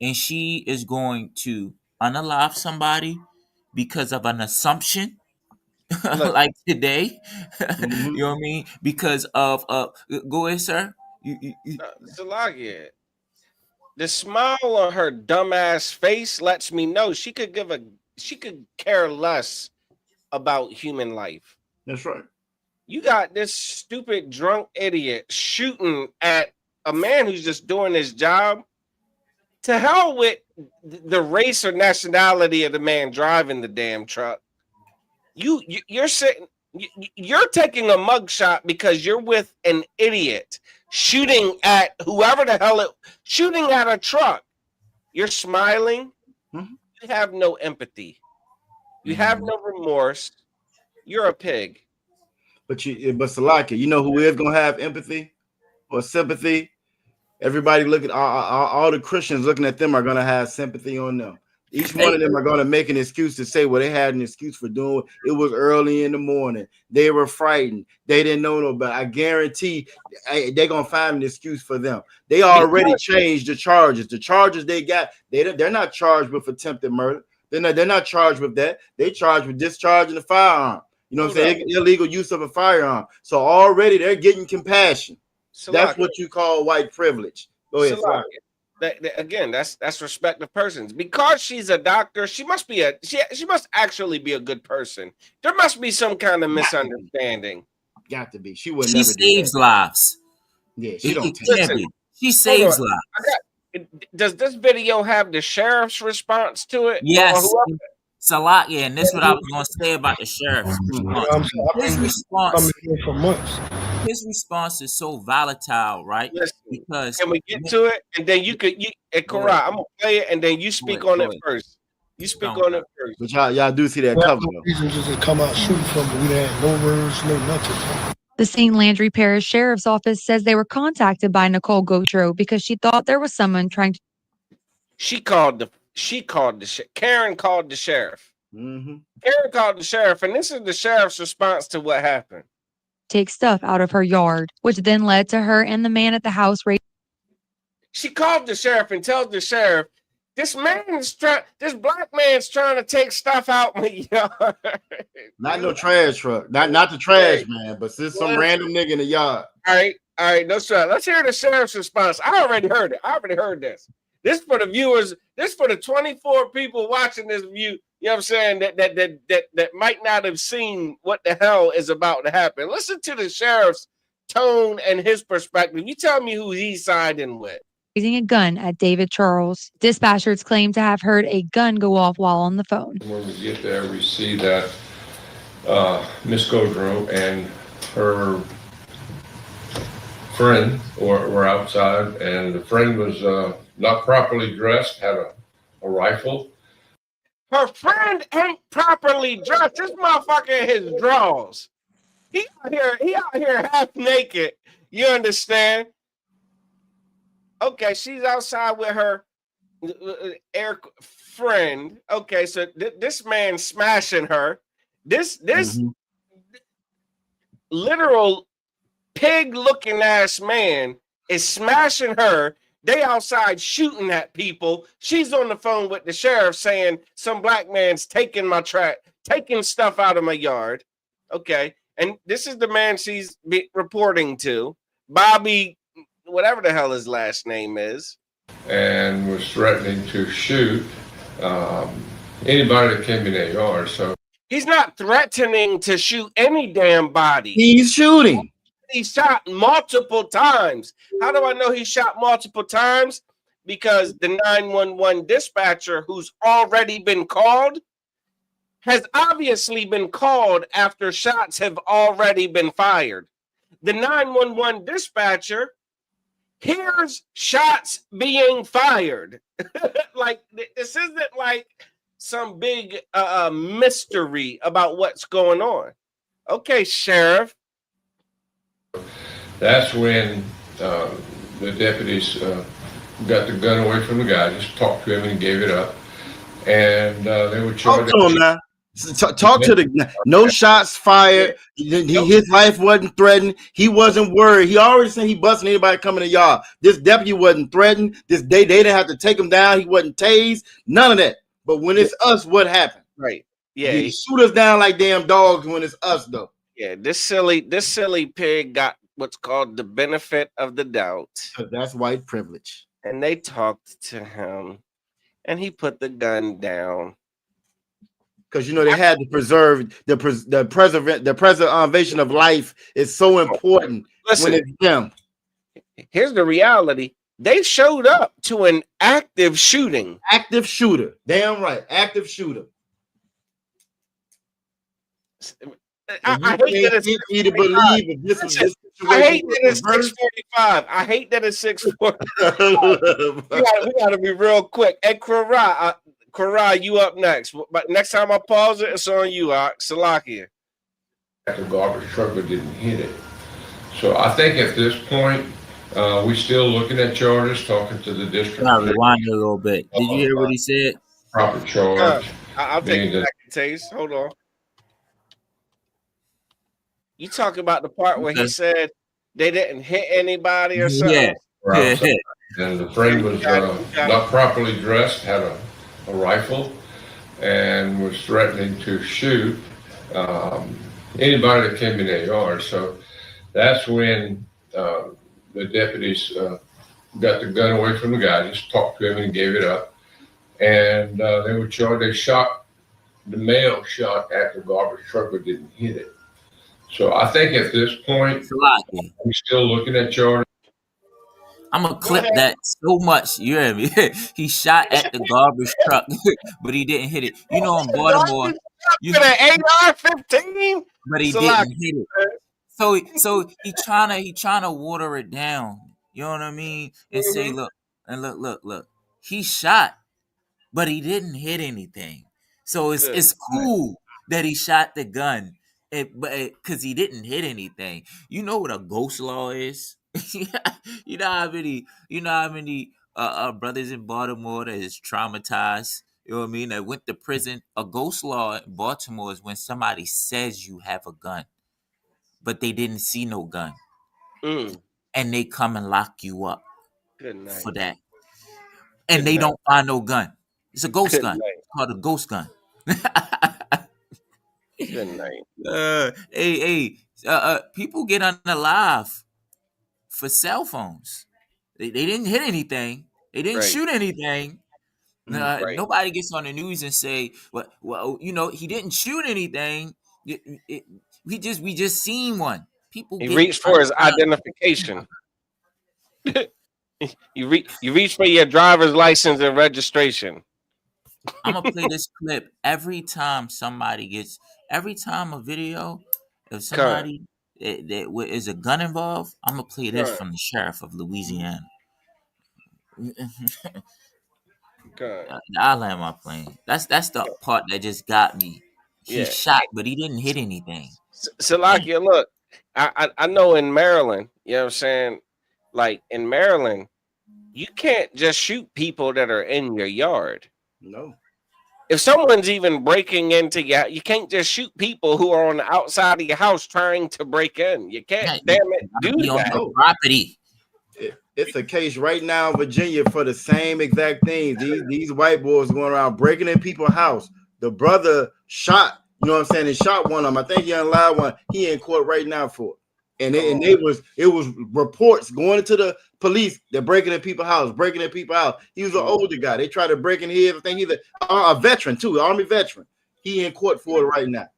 and she is going to unalive somebody because of an assumption. Look, Like today, Mm-hmm. you know what I mean? Because of go ahead, sir. You Zalagia, the smile on her dumbass face lets me know she could care less about human life. That's right. You got this stupid drunk idiot shooting at a man who's just doing his job. To hell with the race or nationality of the man driving the damn truck. You're sitting. You're taking a mugshot because you're with an idiot shooting at whoever the hell shooting at a truck. You're smiling. Mm-hmm. You have no empathy. You have no remorse. You're a pig. But Salaka, you know who is gonna have empathy or sympathy? Everybody looking, all the Christians looking at them are gonna have sympathy on them. Each one of them are gonna make an excuse to say, well, they had an excuse for doing it. It was early in the morning. They were frightened. They didn't know nobody. I guarantee they're gonna find an excuse for them. They already changed the charges. The charges they got, they're not charged with attempted murder. They're not charged with that. They charged with discharging a firearm. You know what I'm saying? Illegal use of a firearm. So already they're getting compassion. That's what you call white privilege. Go ahead. Again, that's respect of persons. Because she's a doctor, she must actually be a good person. There must be some kind of misunderstanding. Got to be. She would She never saves lives. Yeah, she don't can't be. She saves lives. Does this video have the sheriff's response to it? Yes. It's a lot, yeah, and this is what I was going to say about the sheriff's response. His response is so volatile, right? Listen, because can we get to it, and then I'm gonna play it, and then you speak on it first. You speak on it first. But y'all do see that cover. Reason just to come out shooting from, we had no words, no nothing. The St. Landry Parish Sheriff's Office says they were contacted by Nicole Gautreaux because she thought there was someone trying to. Karen called the sheriff. Mm-hmm. Karen called the sheriff, and this is the sheriff's response to what happened. Take stuff out of her yard, which then led to her and the man at the house. She called the sheriff and tells the sheriff, this black man's trying to take stuff out my yard. Not no trash truck. Not the trash man, but just some random nigga in the yard. All right, no stress. Let's hear the sheriff's response. I already heard it. I already heard this. This for the viewers. This for the 24 people watching this You know what I'm saying? That might not have seen what the hell is about to happen. Listen to the sheriff's tone and his perspective. You tell me who he's siding with. Raising a gun at David Charles. Dispatchers claim to have heard a gun go off while on the phone. When we get there, we see that Miss Godreau and her friend were outside, and the friend was not properly dressed, had a rifle. Her friend ain't properly dressed. This motherfucker in his drawers. He out here half naked. You understand? Okay, she's outside with her air friend. Okay, so this man smashing her. This literal pig-looking ass man is smashing her. They outside shooting at people. She's on the phone with the sheriff saying some black man's taking my track, taking stuff out of my yard. Okay, and this is the man she's reporting to, Bobby, whatever the hell his last name is, and was threatening to shoot anybody that came in that yard. So he's not threatening to shoot any damn body. He's shooting. He shot multiple times. How do I know he shot multiple times? Because the 911 dispatcher, who's already been called, has obviously been called after shots have already been fired. The 911 dispatcher hears shots being fired. Like, this isn't like some big mystery about what's going on. Okay, Sheriff. that's when the deputies got the gun away from the guy, just talked to him and he gave it up. And they were charged. Talk to him now. Talk to the no shots fired. His life wasn't threatened. He wasn't worried. He already said he busting anybody coming to y'all. This deputy wasn't threatened. They didn't have to take him down. He wasn't tased. None of that. But when it's us, what happened? Right. Yeah. He shoot us down like damn dogs when it's us though. Yeah. This silly pig got what's called the benefit of the doubt. That's white privilege. And they talked to him, and he put the gun down. Because they had to preserve the preservation of life is so important. Listen, when it's them. Here's the reality. They showed up to an active shooting. Active shooter. Damn right. Active shooter. I hate that it's 6:45. I hate that it's 6:45. I hate that it's 6:45. we gotta be real quick. Hey, Quara, you up next. But next time I pause it, it's on you, Salakia. The garbage truck but didn't hit it. So I think at this point, we're still looking at charges, talking to the district. I'll rewind a little bit. Did you hear what he said? Proper charge. I'll take it back and taste. Hold on. You talking about the part where he said they didn't hit anybody or something? Yeah. Right. And the friend was not properly dressed, had a rifle, and was threatening to shoot anybody that came in that yard. So that's when the deputies got the gun away from the guy, just talked to him and gave it up. And they were charged. The male shot at the garbage truck but didn't hit it. So I think at this point, we're still looking at charges. I'm gonna clip that so much. You hear me? He shot at the garbage truck, but he didn't hit it. In Baltimore, an AR-15, but he didn't hit it. So he trying to water it down. You know what I mean? And say, look. He shot, but he didn't hit anything. So it's cool that he shot the gun, because he didn't hit anything. You know what a ghost law is? You know how many brothers in Baltimore that is traumatized, you know what I mean, that went to prison. A ghost law in Baltimore is when somebody says you have a gun, but they didn't see no gun, and they come and lock you up for that, and they don't find no gun. It's a ghost gun. It's called a ghost gun. Good night. People get unalive for cell phones. They didn't hit anything. They didn't shoot anything, Right. Nobody gets on the news and say, well, you know, he didn't shoot anything. We just seen one. People He get reached for his identification. You reach for your driver's license and registration. I'm gonna play this clip every time a video of somebody that is a gun involved. I'm gonna play this from the sheriff of Louisiana. I land my plane. That's the part that just got me. He shot, but he didn't hit anything. Salakia, look, I know in Maryland, you know what I'm saying? Like in Maryland, you can't just shoot people that are in your yard. No. If someone's even breaking into you can't just shoot people who are on the outside of your house trying to break in. You can't, damn it, do that. On property. It's a case right now in Virginia for the same exact thing. These white boys going around breaking in people's house. The brother shot, you know what I'm saying, and shot one of them. I think he unalive one. He in court right now for it. And it was reports going to the police. They're breaking in people's house, He was an older guy. They tried to break in his. I think he's a veteran too, Army veteran. He in court for it right now.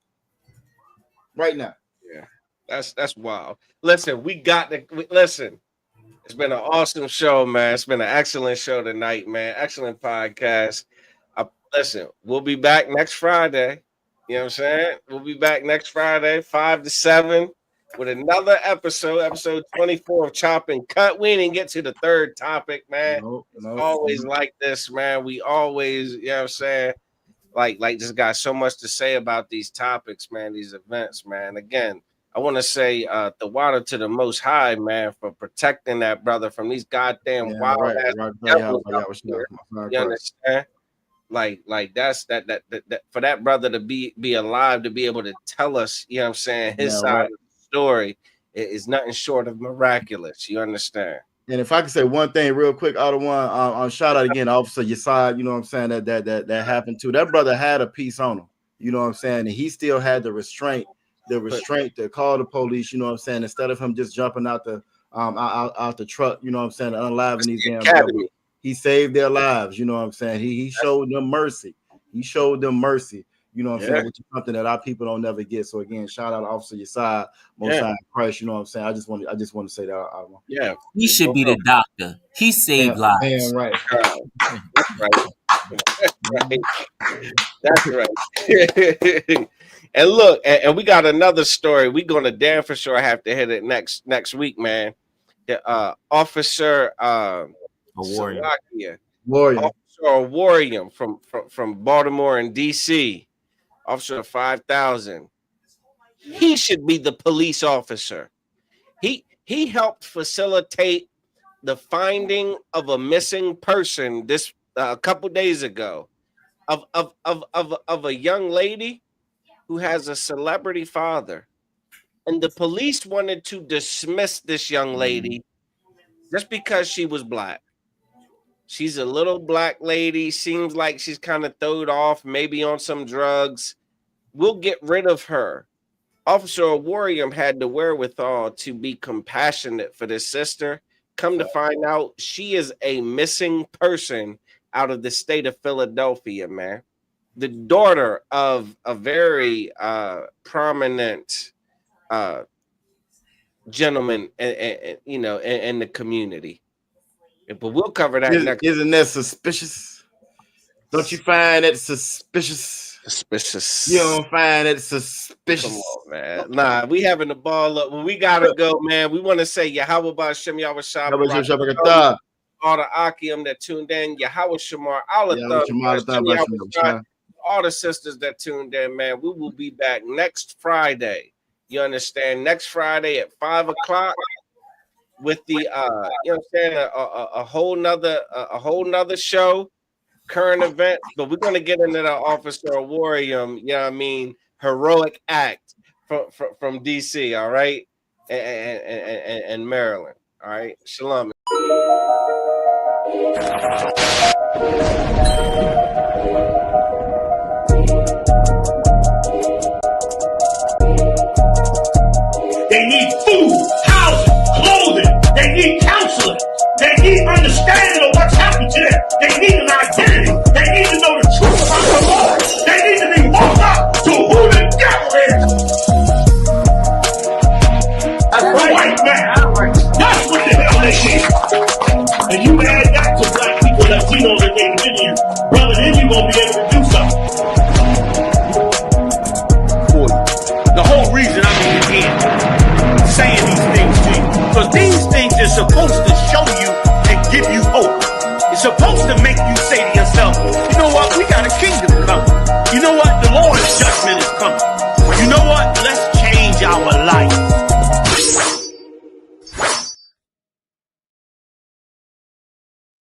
Yeah, that's wild. Listen, listen. It's been an awesome show, man. It's been an excellent show tonight, man. Excellent podcast. Listen, we'll be back next Friday. You know what I'm saying? We'll be back next Friday, 5 to 7. With another episode 24 of Chop and Cut. We didn't get to the third topic, man. It's always like this, man. We always, you know what I'm saying, like just got so much to say about these topics, man, these events, man. Again, I want to say the water to the Most High, man, for protecting that brother from these goddamn wild ass devils out here. You understand? Like that's that for that brother to be alive, to be able to tell us, you know what I'm saying, his side of the story is nothing short of miraculous. You understand? And if I could say one thing real quick, out of one, on shout out again, Officer Yasad, you know what I'm saying, that happened too. That brother had a piece on him, you know what I'm saying, and he still had the restraint to call the police, you know what I'm saying, instead of him just jumping out the truck, you know what I'm saying, unaliving these damn devils. He saved their lives, you know what I'm saying. He showed them mercy. You know what I'm saying, which is something that our people don't never get. So again, shout out to Officer Yasad, Most High Christ. You know what I'm saying. I just want to say that. Yeah, he should be the doctor. He saved lives. Damn right. That's right. And look, and we got another story. We're gonna damn for sure have to hit it next week, man. The Officer Warrior from Baltimore and DC. Officer 5000. He should be the police officer. He helped facilitate the finding of a missing person this a couple days ago of a young lady who has a celebrity father, and the police wanted to dismiss this young lady just because she was black. She's a little black lady, seems like she's kind of throwed off, maybe on some drugs. We'll get rid of her. Officer Warrior had the wherewithal to be compassionate for this sister. Come to find out, she is a missing person out of the state of Philadelphia, man. The daughter of a very prominent gentleman, you know, in the community. But we'll cover that next. Isn't that suspicious? Don't you find that suspicious? Suspicious. You don't find it suspicious? Come on, man. Nah, we having the ball up. Well, we gotta go, man. We want to say Yahweh B'Shem Yahweh Shabbat. All the Akim that tuned in, Yahweh Shamar, all the sisters that tuned in, man. We will be back next Friday. You understand? Next Friday at 5 o'clock with the you know what I'm saying, a whole nother show. Current event, but we're gonna get into the Officer Warrior, you know what I mean, heroic act from DC, all right, and Maryland, all right. Shalom. They need food, housing, clothing. They need counseling. They need understanding of what's happened to them. They need an identity. They supposed to make you say to yourself,